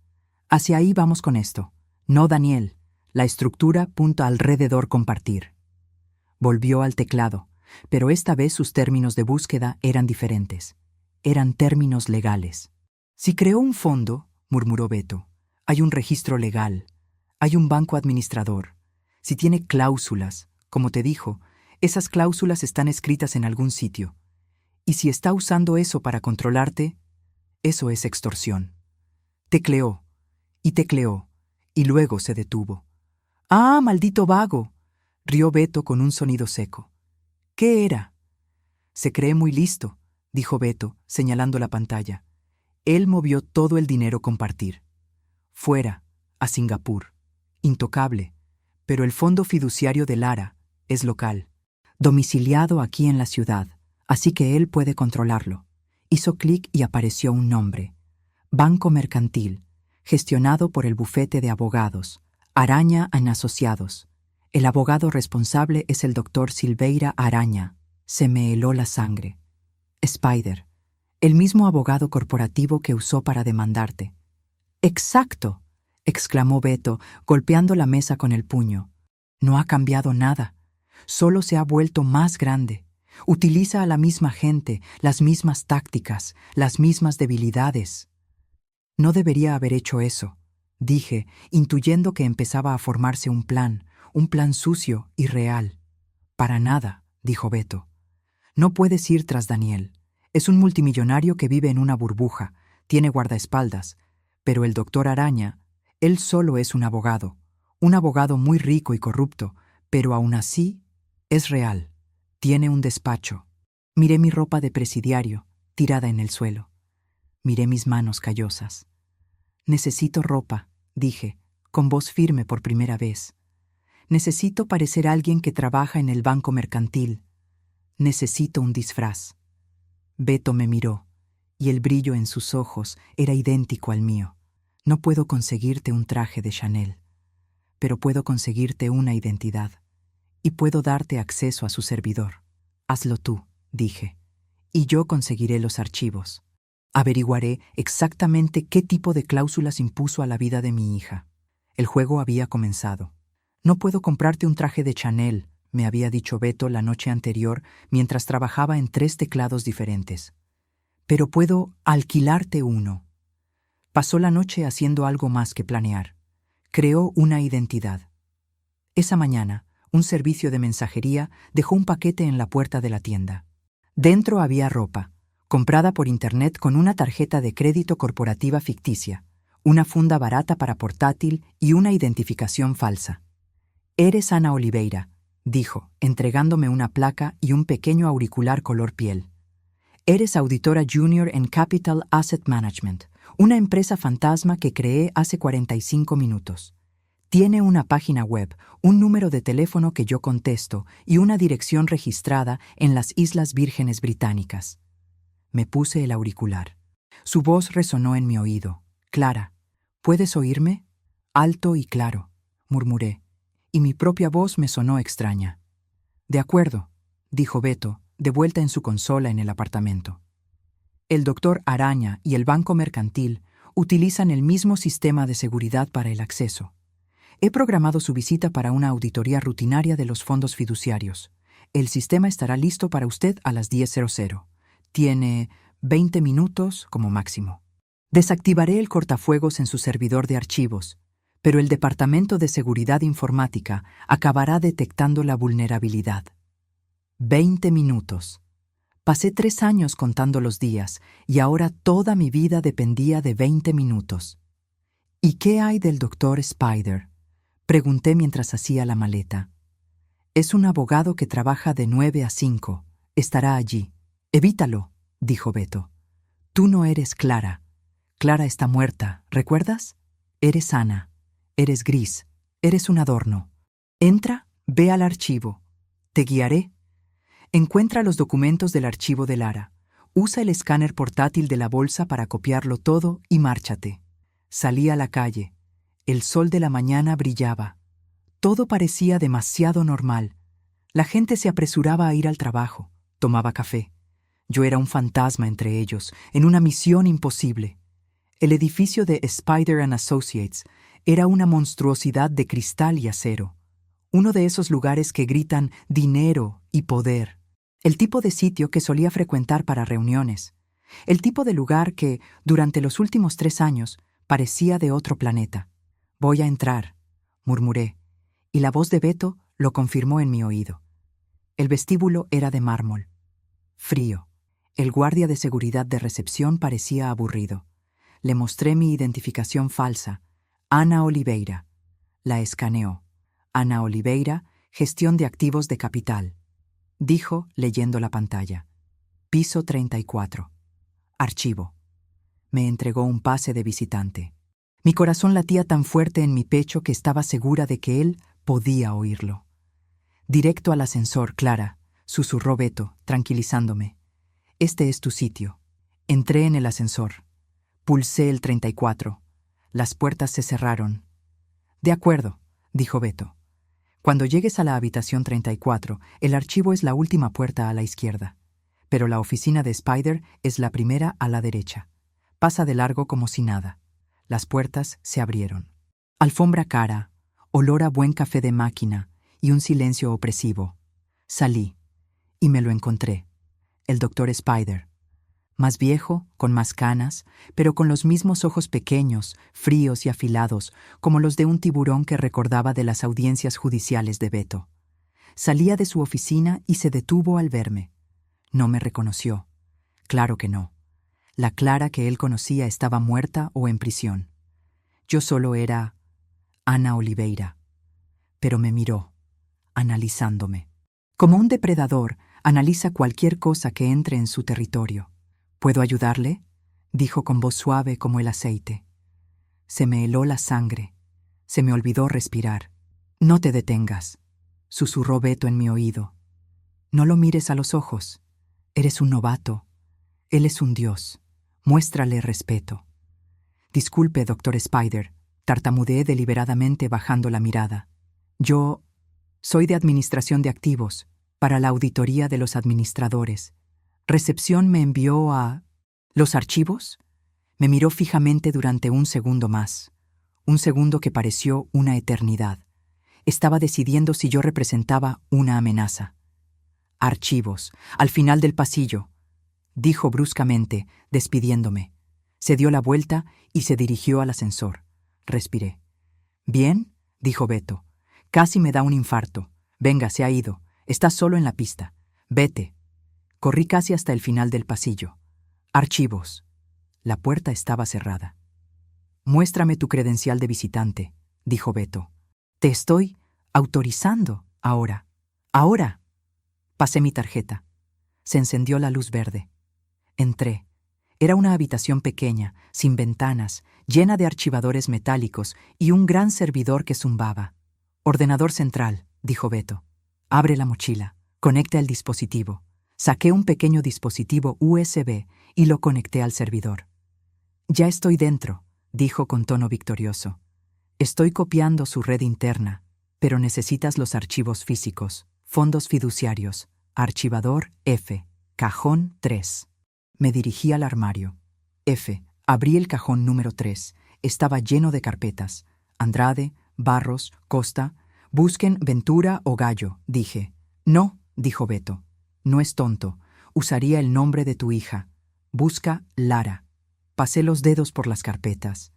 Hacia ahí vamos con esto. No Daniel. La estructura punta alrededor compartir». Volvió al teclado, pero esta vez sus términos de búsqueda eran diferentes. Eran términos legales. «Si creó un fondo», murmuró Beto, «hay un registro legal. Hay un banco administrador. Si tiene cláusulas, como te dijo, esas cláusulas están escritas en algún sitio. Y si está usando eso para controlarte, eso es extorsión». Tecleó, y luego se detuvo. «¡Ah, maldito vago!», rió Beto con un sonido seco. «¿Qué era?». «Se cree muy listo», dijo Beto, señalando la pantalla. Él movió todo el dinero compartir. «Fuera, a Singapur. Intocable, pero el fondo fiduciario de Lara es local, domiciliado aquí en la ciudad, así que él puede controlarlo». Hizo clic y apareció un nombre. Banco Mercantil, gestionado por el bufete de abogados, Araña & Asociados. El abogado responsable es el doctor Silveira Araña. Se me heló la sangre. Spider, el mismo abogado corporativo que usó para demandarte. «¡Exacto!», exclamó Beto, golpeando la mesa con el puño. «No ha cambiado nada. Solo se ha vuelto más grande. Utiliza a la misma gente, las mismas tácticas, las mismas debilidades». «No debería haber hecho eso», dije, intuyendo que empezaba a formarse un plan sucio y real. «Para nada», dijo Beto. «No puedes ir tras Daniel. Es un multimillonario que vive en una burbuja, tiene guardaespaldas, Pero el doctor Araña, él solo es un abogado muy rico y corrupto, pero aún así es real. Tiene un despacho. Miré mi ropa de presidiario, tirada en el suelo. Miré mis manos callosas. Necesito ropa, dije, con voz firme por primera vez. Necesito parecer alguien que trabaja en el banco mercantil. Necesito un disfraz. Beto me miró, y el brillo en sus ojos era idéntico al mío. No puedo conseguirte un traje de Chanel, pero puedo conseguirte una identidad, y puedo darte acceso a su servidor. Hazlo tú, dije, y yo conseguiré los archivos. Averiguaré exactamente qué tipo de cláusulas impuso a la vida de mi hija. El juego había comenzado. No puedo comprarte un traje de Chanel, me había dicho Beto la noche anterior mientras trabajaba en 3 teclados diferentes. Pero puedo alquilarte uno. Pasó la noche haciendo algo más que planear. Creó una identidad. Esa mañana, un servicio de mensajería dejó un paquete en la puerta de la tienda. Dentro había ropa, comprada por internet con una tarjeta de crédito corporativa ficticia, una funda barata para portátil y una identificación falsa. «Eres Ana Oliveira», dijo, entregándome una placa y un pequeño auricular color piel. «Eres auditora junior en Capital Asset Management, una empresa fantasma que creé hace 45 minutos. Tiene una página web, un número de teléfono que yo contesto y una dirección registrada en las Islas Vírgenes Británicas». Me puse el auricular. Su voz resonó en mi oído. «Clara, ¿puedes oírme?» «Alto y claro», murmuré, y mi propia voz me sonó extraña. «De acuerdo», dijo Beto, de vuelta en su consola en el apartamento. El doctor Araña y el Banco Mercantil utilizan el mismo sistema de seguridad para el acceso. He programado su visita para una auditoría rutinaria de los fondos fiduciarios. El sistema estará listo para usted a las 10:00. Tiene 20 minutos como máximo. Desactivaré el cortafuegos en su servidor de archivos, pero el Departamento de Seguridad Informática acabará detectando la vulnerabilidad. 20 minutos. Pasé 3 años contando los días y ahora toda mi vida dependía de 20 minutos. ¿Y qué hay del doctor Spider?, pregunté mientras hacía la maleta. Es un abogado que trabaja de 9 a 5. Estará allí. Evítalo, dijo Beto. Tú no eres Clara. Clara está muerta, ¿recuerdas? Eres Ana. Eres gris. Eres un adorno. Entra, ve al archivo. Te guiaré. Encuentra los documentos del archivo de Lara. Usa el escáner portátil de la bolsa para copiarlo todo y márchate. Salí a la calle. El sol de la mañana brillaba. Todo parecía demasiado normal. La gente se apresuraba a ir al trabajo. Tomaba café. Yo era un fantasma entre ellos, en una misión imposible. El edificio de Spider & Associates era una monstruosidad de cristal y acero. Uno de esos lugares que gritan dinero y poder. El tipo de sitio que solía frecuentar para reuniones. El tipo de lugar que, durante los últimos 3 años, parecía de otro planeta. «Voy a entrar», murmuré, y la voz de Beto lo confirmó en mi oído. El vestíbulo era de mármol. Frío. El guardia de seguridad de recepción parecía aburrido. Le mostré mi identificación falsa, Ana Oliveira. La escaneó. Ana Oliveira, gestión de activos de capital. Dijo, leyendo la pantalla. Piso 34. Archivo. Me entregó un pase de visitante. Mi corazón latía tan fuerte en mi pecho que estaba segura de que él podía oírlo. Directo al ascensor, Clara, susurró Beto, tranquilizándome. Este es tu sitio. Entré en el ascensor. Pulsé el 34. Las puertas se cerraron. De acuerdo, dijo Beto. Cuando llegues a la habitación 34, el archivo es la última puerta a la izquierda. Pero la oficina de Spider es la primera a la derecha. Pasa de largo como si nada. Las puertas se abrieron. Alfombra cara, olor a buen café de máquina y un silencio opresivo. Salí y me lo encontré. El doctor Spider. Más viejo, con más canas, pero con los mismos ojos pequeños, fríos y afilados, como los de un tiburón que recordaba de las audiencias judiciales de Beto. Salía de su oficina y se detuvo al verme. No me reconoció. Claro que no. La Clara que él conocía estaba muerta o en prisión. Yo solo era Ana Oliveira, pero me miró, analizándome. Como un depredador, analiza cualquier cosa que entre en su territorio. ¿Puedo ayudarle?, dijo con voz suave como el aceite. Se me heló la sangre. Se me olvidó respirar. No te detengas, susurró Beto en mi oído. No lo mires a los ojos. Eres un novato. Él es un dios. Muéstrale respeto. Disculpe, doctor Spider, tartamudeé deliberadamente bajando la mirada. Yo soy de Administración de Activos, para la auditoría de los administradores. Recepción me envió a... ¿Los archivos? Me miró fijamente durante un segundo más. Un segundo que pareció una eternidad. Estaba decidiendo si yo representaba una amenaza. Archivos, al final del pasillo, dijo bruscamente, despidiéndome. Se dio la vuelta y se dirigió al ascensor. Respiré. ¿Bien?, dijo Beto. Casi me da un infarto. Venga, se ha ido. Estás solo en la pista. Vete. Corrí casi hasta el final del pasillo. Archivos. La puerta estaba cerrada. Muéstrame tu credencial de visitante, dijo Beto. Te estoy autorizando ahora. Ahora. Pasé mi tarjeta. Se encendió la luz verde. Entré. Era una habitación pequeña, sin ventanas, llena de archivadores metálicos y un gran servidor que zumbaba. Ordenador central, dijo Beto. Abre la mochila. Conecta el dispositivo. Saqué un pequeño dispositivo USB y lo conecté al servidor. Ya estoy dentro, dijo con tono victorioso. Estoy copiando su red interna, pero necesitas los archivos físicos. Fondos fiduciarios. Archivador F. Cajón 3. Me dirigí al armario. F. Abrí el cajón número 3. Estaba lleno de carpetas. Andrade, Barros, Costa. Busquen Ventura o Gallo, dije. No, dijo Beto. No es tonto. Usaría el nombre de tu hija. Busca Lara. Pasé los dedos por las carpetas.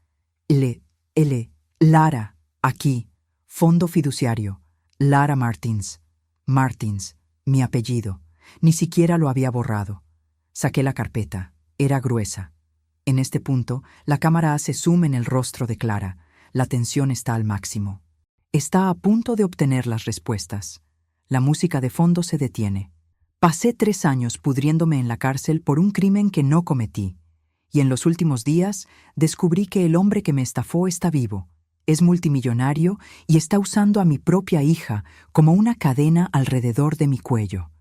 Lara. Aquí. Fondo fiduciario. Lara Martins. Martins. Mi apellido. Ni siquiera lo había borrado. Saqué la carpeta. Era gruesa. En este punto, la cámara hace zoom en el rostro de Clara. La tensión está al máximo. Está a punto de obtener las respuestas. La música de fondo se detiene. Pasé 3 años pudriéndome en la cárcel por un crimen que no cometí. Y en los últimos días descubrí que el hombre que me estafó está vivo. Es multimillonario y está usando a mi propia hija como una cadena alrededor de mi cuello.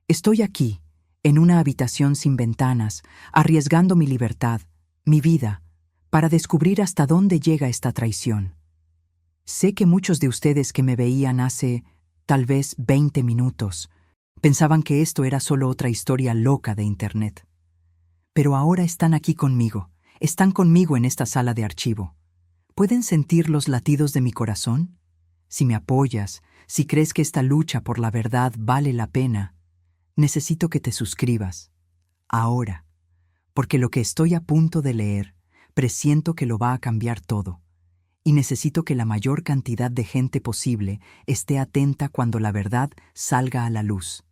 Estoy aquí, en una habitación sin ventanas, arriesgando mi libertad, mi vida, para descubrir hasta dónde llega esta traición. Sé que muchos de ustedes que me veían hace, tal vez 20 minutos, pensaban que esto era solo otra historia loca de Internet. Pero ahora están aquí conmigo, están conmigo en esta sala de archivo. ¿Pueden sentir los latidos de mi corazón? Si me apoyas, si crees que esta lucha por la verdad vale la pena, necesito que te suscribas. Ahora. Porque lo que estoy a punto de leer, presiento que lo va a cambiar todo. Y necesito que la mayor cantidad de gente posible esté atenta cuando la verdad salga a la luz.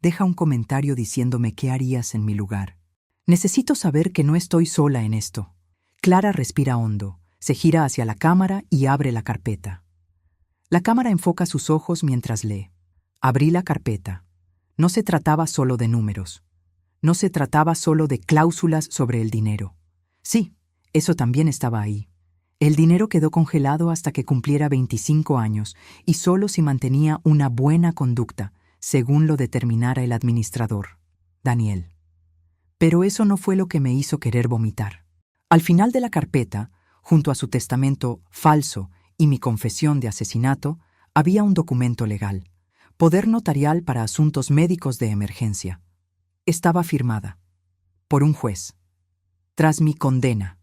Deja un comentario diciéndome qué harías en mi lugar. Necesito saber que no estoy sola en esto. Clara respira hondo. Se gira hacia la cámara y abre la carpeta. La cámara enfoca sus ojos mientras lee. Abrí la carpeta. No se trataba solo de números. No se trataba solo de cláusulas sobre el dinero. Sí, eso también estaba ahí. El dinero quedó congelado hasta que cumpliera 25 años y solo si mantenía una buena conducta, según lo determinara el administrador, Daniel. Pero eso no fue lo que me hizo querer vomitar. Al final de la carpeta, junto a su testamento falso y mi confesión de asesinato, había un documento legal, poder notarial para asuntos médicos de emergencia. Estaba firmada por un juez. Tras mi condena,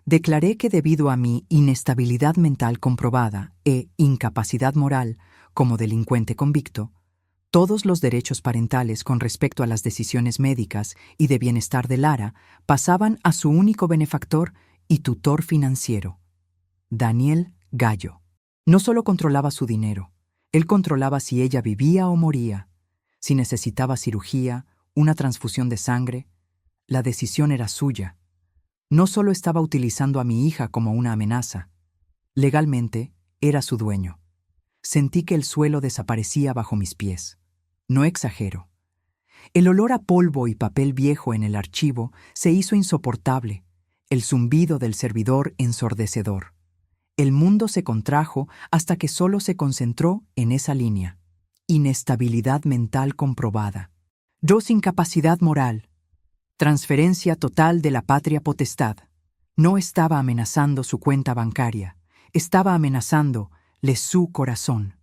declaré que debido a mi inestabilidad mental comprobada e incapacidad moral como delincuente convicto, todos los derechos parentales con respecto a las decisiones médicas y de bienestar de Lara pasaban a su único benefactor y tutor financiero, Daniel Gallo. No solo controlaba su dinero, él controlaba si ella vivía o moría, si necesitaba cirugía, una transfusión de sangre. La decisión era suya. No solo estaba utilizando a mi hija como una amenaza. Legalmente, era su dueño. Sentí que el suelo desaparecía bajo mis pies. No exagero. El olor a polvo y papel viejo en el archivo se hizo insoportable, el zumbido del servidor ensordecedor. El mundo se contrajo hasta que solo se concentró en esa línea. Inestabilidad mental comprobada. 2. Incapacidad moral. Transferencia total de la patria potestad. No estaba amenazando su cuenta bancaria, estaba amenazando su corazón,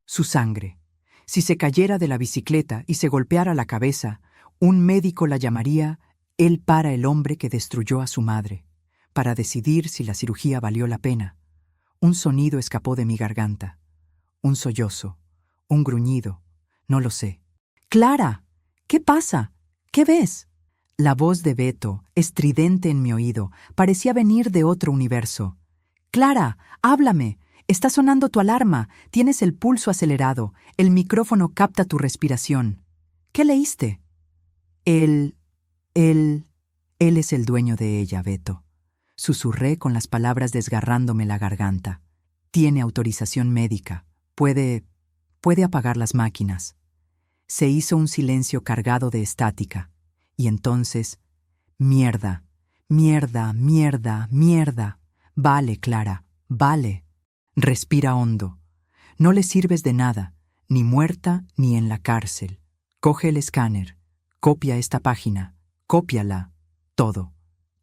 su sangre. Si se cayera de la bicicleta y se golpeara la cabeza, un médico la llamaría él para el hombre que destruyó a su madre, para decidir si la cirugía valió la pena. Un sonido escapó de mi garganta. Un sollozo, un gruñido, no lo sé. «Clara, ¿qué pasa? ¿Qué ves?» La voz de Beto, estridente en mi oído, parecía venir de otro universo. «Clara, háblame. Está sonando tu alarma. Tienes el pulso acelerado. El micrófono capta tu respiración. ¿Qué leíste?» Él es el dueño de ella, Beto. Susurré con las palabras desgarrándome la garganta. Tiene autorización médica. Puede apagar las máquinas. Se hizo un silencio cargado de estática. Y entonces, mierda. Vale, Clara, vale. Respira hondo. No le sirves de nada, ni muerta ni en la cárcel. Coge el escáner, copia esta página, cópiala, todo.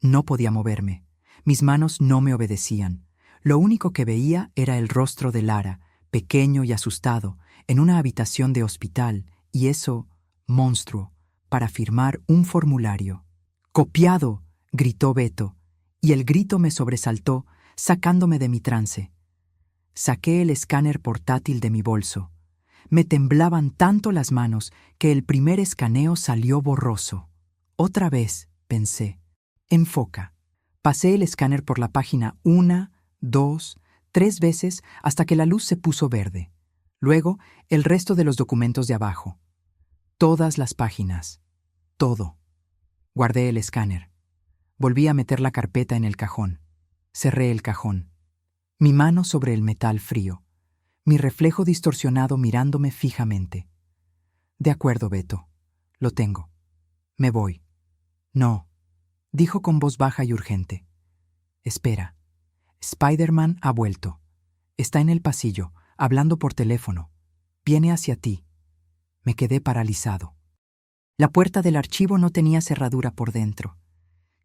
No podía moverme. Mis manos no me obedecían. Lo único que veía era el rostro de Lara, pequeño y asustado, en una habitación de hospital, y eso, monstruo, para firmar un formulario. «¡Copiado!», gritó Beto, y el grito me sobresaltó, sacándome de mi trance. Saqué el escáner portátil de mi bolso. Me temblaban tanto las manos que el primer escaneo salió borroso. Otra vez, pensé. Enfoca. Pasé el escáner por la página 1, 2, 3 veces hasta que la luz se puso verde. Luego, el resto de los documentos de abajo. Todas las páginas. Todo. Guardé el escáner. Volví a meter la carpeta en el cajón. Cerré el cajón. Mi mano sobre el metal frío. Mi reflejo distorsionado mirándome fijamente. «De acuerdo, Beto. Lo tengo. Me voy». «No», dijo con voz baja y urgente. «Espera. Spider-Man ha vuelto. Está en el pasillo, hablando por teléfono. Viene hacia ti». Me quedé paralizado. La puerta del archivo no tenía cerradura por dentro.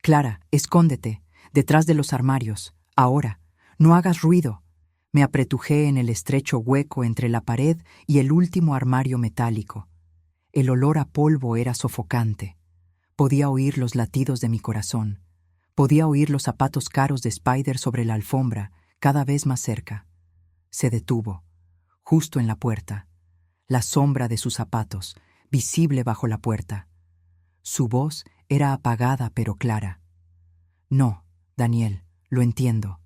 «Clara, escóndete, detrás de los armarios, ahora. No hagas ruido». Me apretujé en el estrecho hueco entre la pared y el último armario metálico. El olor a polvo era sofocante. Podía oír los latidos de mi corazón. Podía oír los zapatos caros de Spider sobre la alfombra, cada vez más cerca. Se detuvo, justo en la puerta. La sombra de sus zapatos, visible bajo la puerta. Su voz era apagada pero clara. «No, Daniel, lo entiendo»,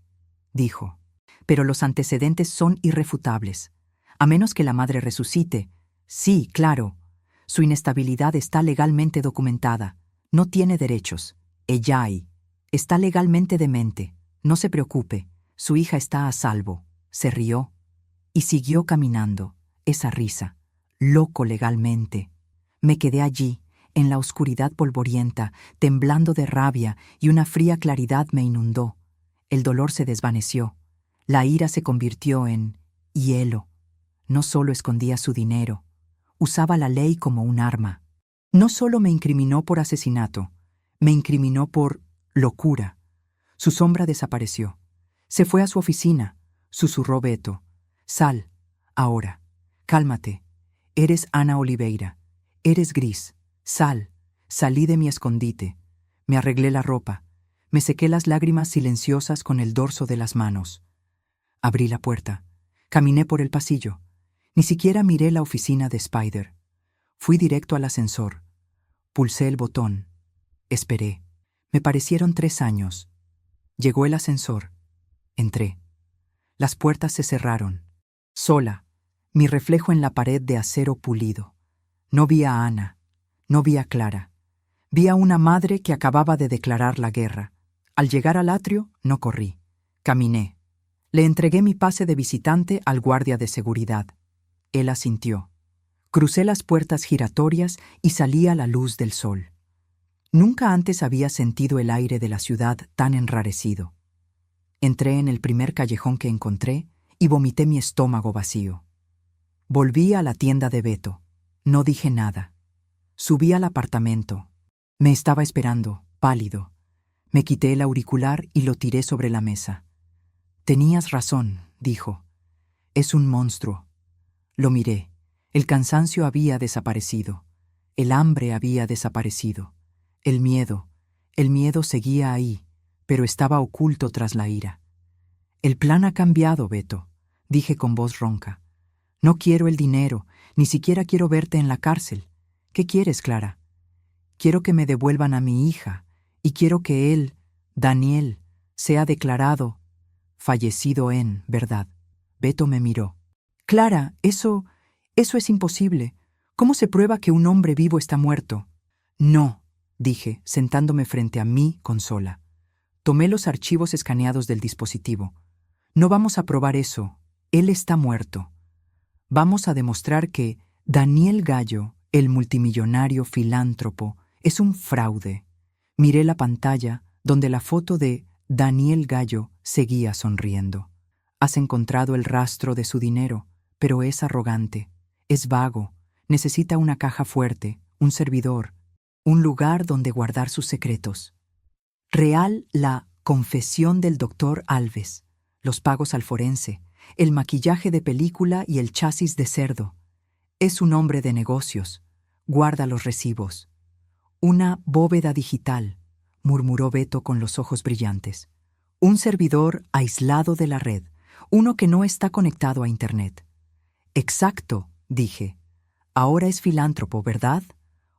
dijo. «Pero los antecedentes son irrefutables. A menos que la madre resucite. Sí, claro. Su inestabilidad está legalmente documentada. No tiene derechos. Ella está legalmente demente. No se preocupe. Su hija está a salvo». Se rió. Y siguió caminando. Esa risa. Loco legalmente. Me quedé allí, en la oscuridad polvorienta, temblando de rabia, y una fría claridad me inundó. El dolor se desvaneció. La ira se convirtió en hielo. No solo escondía su dinero, usaba la ley como un arma. No solo me incriminó por asesinato, me incriminó por locura. Su sombra desapareció. Se fue a su oficina, susurró Beto. «Sal, ahora. Cálmate. Eres Ana Oliveira. Eres gris. Sal». Salí de mi escondite. Me arreglé la ropa. Me sequé las lágrimas silenciosas con el dorso de las manos. Abrí la puerta. Caminé por el pasillo. Ni siquiera miré la oficina de Spider. Fui directo al ascensor. Pulsé el botón. Esperé. Me parecieron 3 años. Llegó el ascensor. Entré. Las puertas se cerraron. Sola, mi reflejo en la pared de acero pulido. No vi a Ana. No vi a Clara. Vi a una madre que acababa de declarar la guerra. Al llegar al atrio, no corrí. Caminé. Le entregué mi pase de visitante al guardia de seguridad. Él asintió. Crucé las puertas giratorias y salí a la luz del sol. Nunca antes había sentido el aire de la ciudad tan enrarecido. Entré en el primer callejón que encontré y vomité mi estómago vacío. Volví a la tienda de Beto. No dije nada. Subí al apartamento. Me estaba esperando, pálido. Me quité el auricular y lo tiré sobre la mesa. «Tenías razón», dijo. «Es un monstruo». Lo miré. El cansancio había desaparecido. El hambre había desaparecido. El miedo seguía ahí, pero estaba oculto tras la ira. «El plan ha cambiado, Beto», dije con voz ronca. «No quiero el dinero, ni siquiera quiero verte en la cárcel. ¿Qué quieres, Clara?» «Quiero que me devuelvan a mi hija, y quiero que él, Daniel, sea declarado fallecido en verdad». Beto me miró. «Clara, eso es imposible. ¿Cómo se prueba que un hombre vivo está muerto?» «No», dije, sentándome frente a mi consola. Tomé los archivos escaneados del dispositivo. «No vamos a probar eso. Él está muerto. Vamos a demostrar que Daniel Gallo, el multimillonario filántropo, es un fraude». Miré la pantalla donde la foto de Daniel Gallo seguía sonriendo. «Has encontrado el rastro de su dinero, pero es arrogante, es vago, necesita una caja fuerte, un servidor, un lugar donde guardar sus secretos. Real la confesión del doctor Alves, los pagos al forense, el maquillaje de película y el chasis de cerdo. Es un hombre de negocios, guarda los recibos». «Una bóveda digital», murmuró Beto con los ojos brillantes. «Un servidor aislado de la red, uno que no está conectado a Internet». «Exacto», dije. «Ahora es filántropo, ¿verdad?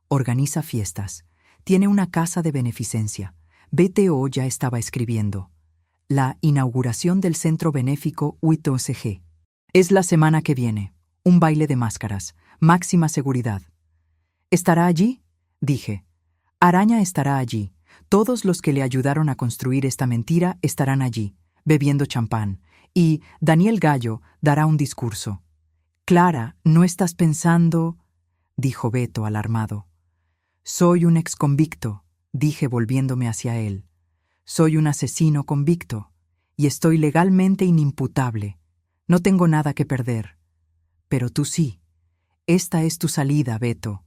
Organiza fiestas. Tiene una casa de beneficencia. BTO ya estaba escribiendo. La inauguración del centro benéfico UITOCG. Es la semana que viene. Un baile de máscaras. Máxima seguridad». «¿Estará allí?», dije. «Araña estará allí. Todos los que le ayudaron a construir esta mentira estarán allí, bebiendo champán. Y Daniel Gallo dará un discurso». «Clara, ¿no estás pensando?», dijo Beto alarmado. «Soy un exconvicto», dije volviéndome hacia él. «Soy un asesino convicto, y estoy legalmente inimputable. No tengo nada que perder. Pero tú sí. Esta es tu salida, Beto.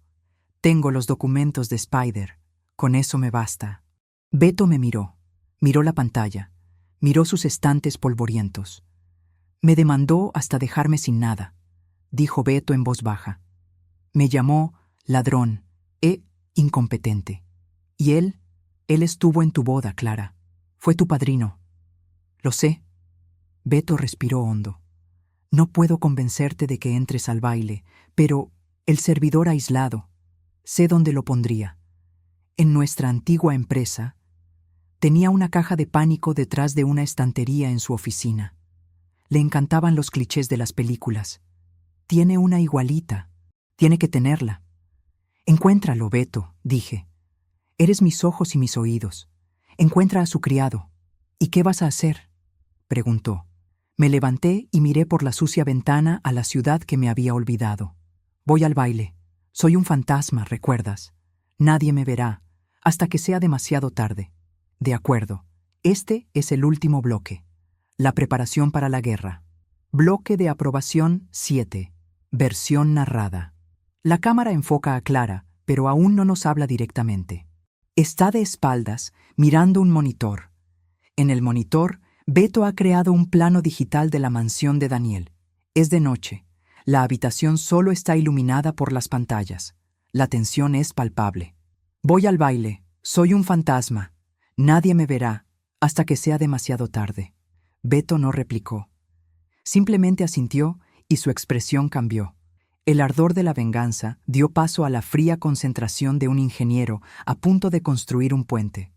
Tengo los documentos de Spider. Con eso me basta». Beto me miró la pantalla, miró sus estantes polvorientos. «Me demandó hasta dejarme sin nada», dijo Beto en voz baja. «Me llamó ladrón e incompetente. Y él estuvo en tu boda, Clara. Fue tu padrino». «Lo sé». Beto respiró hondo. «No puedo convencerte de que entres al baile, pero el servidor aislado, sé dónde lo pondría. En nuestra antigua empresa, tenía una caja de pánico detrás de una estantería en su oficina. Le encantaban los clichés de las películas. Tiene una igualita. Tiene que tenerla». «Encuéntralo, Beto», dije. «Eres mis ojos y mis oídos. Encuentra a su criado». «¿Y qué vas a hacer?», preguntó. Me levanté y miré por la sucia ventana a la ciudad que me había olvidado. «Voy al baile. Soy un fantasma, ¿recuerdas? Nadie me verá, hasta que sea demasiado tarde». «De acuerdo. Este es el último bloque. La preparación para la guerra. Bloque de aprobación 7. Versión narrada». La cámara enfoca a Clara, pero aún no nos habla directamente. Está de espaldas, mirando un monitor. En el monitor, Beto ha creado un plano digital de la mansión de Daniel. Es de noche. La habitación solo está iluminada por las pantallas. La tensión es palpable. «Voy al baile. Soy un fantasma. Nadie me verá, hasta que sea demasiado tarde». Beto no replicó. Simplemente asintió y su expresión cambió. El ardor de la venganza dio paso a la fría concentración de un ingeniero a punto de construir un puente,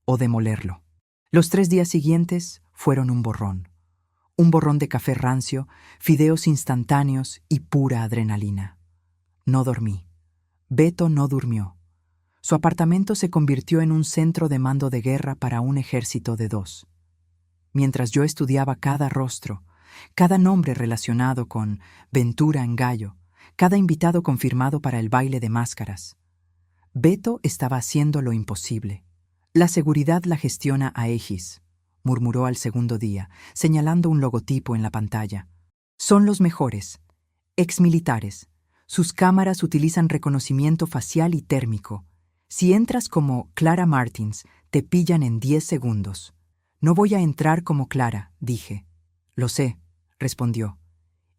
o demolerlo. Los 3 días siguientes fueron un borrón. Un borrón de café rancio, fideos instantáneos y pura adrenalina. No dormí. Beto no durmió. Su apartamento se convirtió en un centro de mando de guerra para un ejército de 2. Mientras yo estudiaba cada rostro, cada nombre relacionado con Ventura en Gallo, cada invitado confirmado para el baile de máscaras, Beto estaba haciendo lo imposible. La seguridad la gestiona Aegis, murmuró al segundo día, señalando un logotipo en la pantalla. Son los mejores, exmilitares. Sus cámaras utilizan reconocimiento facial y térmico. Si entras como Clara Martins, te pillan en 10 segundos. No voy a entrar como Clara, dije. Lo sé, respondió.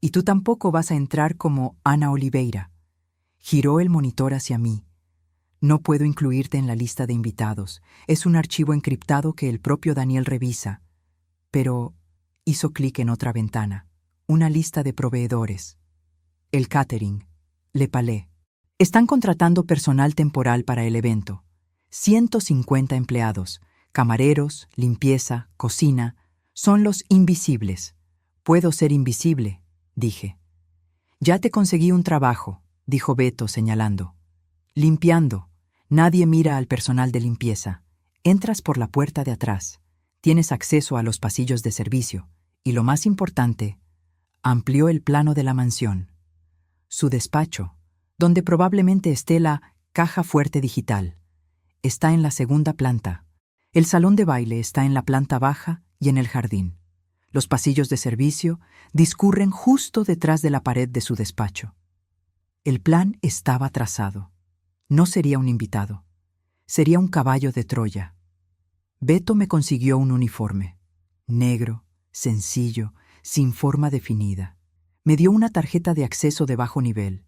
Y tú tampoco vas a entrar como Ana Oliveira. Giró el monitor hacia mí. No puedo incluirte en la lista de invitados. Es un archivo encriptado que el propio Daniel revisa. Pero hizo clic en otra ventana. Una lista de proveedores. El catering. Le Palais. Están contratando personal temporal para el evento. 150 empleados. Camareros, limpieza, cocina. Son los invisibles. Puedo ser invisible, dije. Ya te conseguí un trabajo, dijo Beto señalando. Limpiando. Nadie mira al personal de limpieza. Entras por la puerta de atrás. Tienes acceso a los pasillos de servicio. Y lo más importante, amplió el plano de la mansión. Su despacho, donde probablemente esté la caja fuerte digital, está en la segunda planta. El salón de baile está en la planta baja y en el jardín. Los pasillos de servicio discurren justo detrás de la pared de su despacho. El plan estaba trazado. No sería un invitado. Sería un caballo de Troya. Beto me consiguió un uniforme. Negro, sencillo, sin forma definida. Me dio una tarjeta de acceso de bajo nivel.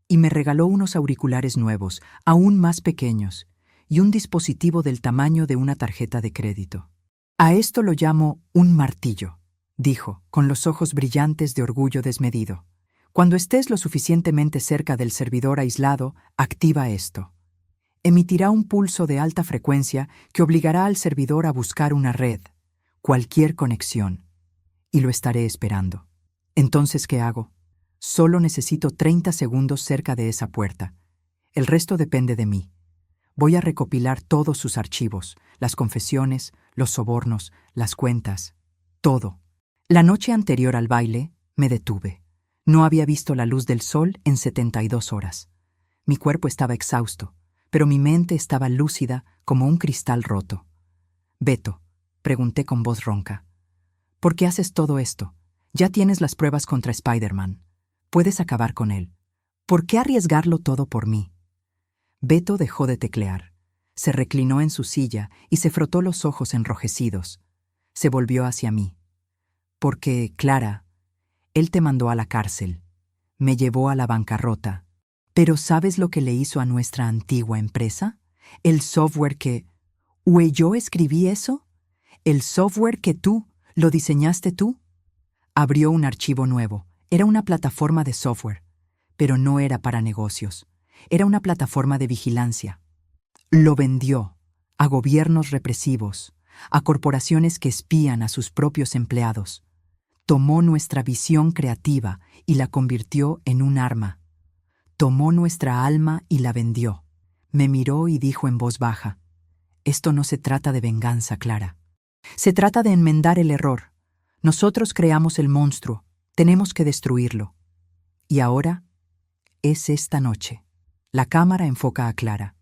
Y me regaló unos auriculares nuevos, aún más pequeños, y un dispositivo del tamaño de una tarjeta de crédito. A esto lo llamo un martillo, dijo, con los ojos brillantes de orgullo desmedido. Cuando estés lo suficientemente cerca del servidor aislado, activa esto. Emitirá un pulso de alta frecuencia que obligará al servidor a buscar una red, cualquier conexión, y lo estaré esperando. Entonces, ¿qué hago? Solo necesito 30 segundos cerca de esa puerta. El resto depende de mí. Voy a recopilar todos sus archivos, las confesiones, los sobornos, las cuentas, todo. La noche anterior al baile, me detuve. No había visto la luz del sol en 72 horas. Mi cuerpo estaba exhausto, pero mi mente estaba lúcida como un cristal roto. Beto, pregunté con voz ronca, ¿por qué haces todo esto? Ya tienes las pruebas contra Spider-Man. Puedes acabar con él. ¿Por qué arriesgarlo todo por mí? Beto dejó de teclear. Se reclinó en su silla y se frotó los ojos enrojecidos. Se volvió hacia mí. Porque, Clara, él te mandó a la cárcel. Me llevó a la bancarrota. ¿Pero sabes lo que le hizo a nuestra antigua empresa? El software que... ¿Yo escribí eso? ¿El software que tú, lo diseñaste tú? Abrió un archivo nuevo. Era una plataforma de software. Pero no era para negocios. Era una plataforma de vigilancia. Lo vendió a gobiernos represivos, a corporaciones que espían a sus propios empleados. Tomó nuestra visión creativa y la convirtió en un arma. Tomó nuestra alma y la vendió. Me miró y dijo en voz baja, esto no se trata de venganza, Clara. Se trata de enmendar el error. Nosotros creamos el monstruo. Tenemos que destruirlo. Y ahora es esta noche. La cámara enfoca a Clara.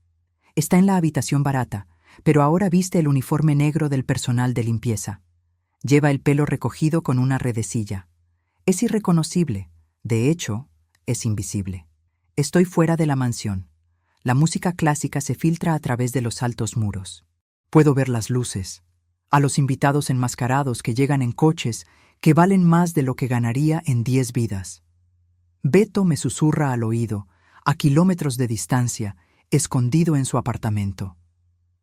Está en la habitación barata, pero ahora viste el uniforme negro del personal de limpieza. Lleva el pelo recogido con una redecilla. Es irreconocible. De hecho, es invisible. Estoy fuera de la mansión. La música clásica se filtra a través de los altos muros. Puedo ver las luces, a los invitados enmascarados que llegan en coches que valen más de lo que ganaría en 10 vidas. Beto me susurra al oído, a kilómetros de distancia, escondido en su apartamento.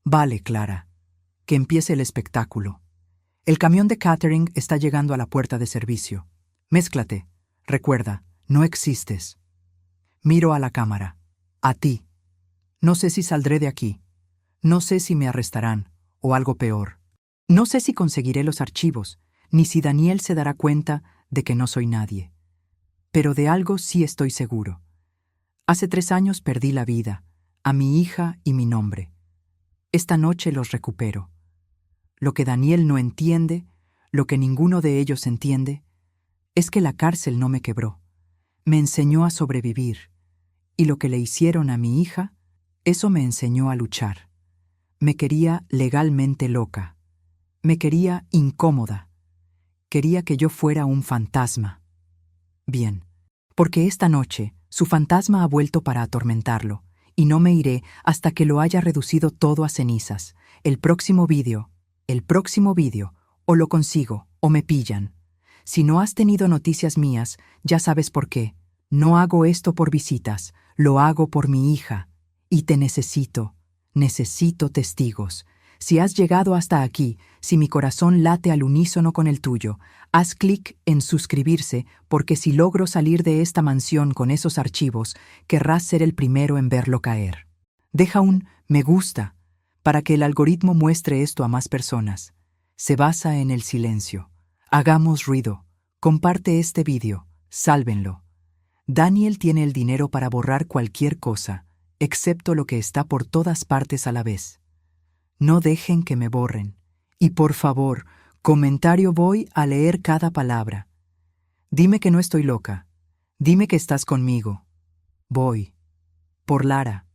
Vale, Clara, que empiece el espectáculo. El camión de catering está llegando a la puerta de servicio. Mézclate. Recuerda, no existes. Miro a la cámara. A ti. No sé si saldré de aquí. No sé si me arrestarán, o algo peor. No sé si conseguiré los archivos, ni si Daniel se dará cuenta de que no soy nadie. Pero de algo sí estoy seguro. Hace 3 años perdí la vida, a mi hija y mi nombre. Esta noche los recupero. Lo que Daniel no entiende, lo que ninguno de ellos entiende, es que la cárcel no me quebró. Me enseñó a sobrevivir. Y lo que le hicieron a mi hija, eso me enseñó a luchar. Me quería legalmente loca. Me quería incómoda. Quería que yo fuera un fantasma. Bien, porque esta noche su fantasma ha vuelto para atormentarlo, y no me iré hasta que lo haya reducido todo a cenizas. El próximo vídeo, o lo consigo, o me pillan. Si no has tenido noticias mías, ya sabes por qué. No hago esto por visitas, lo hago por mi hija. Y te necesito testigos. Si has llegado hasta aquí, si mi corazón late al unísono con el tuyo, haz clic en suscribirse, porque si logro salir de esta mansión con esos archivos, querrás ser el primero en verlo caer. Deja un me gusta para que el algoritmo muestre esto a más personas. Se basa en el silencio. Hagamos ruido. Comparte este vídeo. Sálvenlo. Daniel tiene el dinero para borrar cualquier cosa, excepto lo que está por todas partes a la vez. No dejen que me borren. Y por favor, comentario, voy a leer cada palabra. Dime que no estoy loca. Dime que estás conmigo. Voy. Por Lara.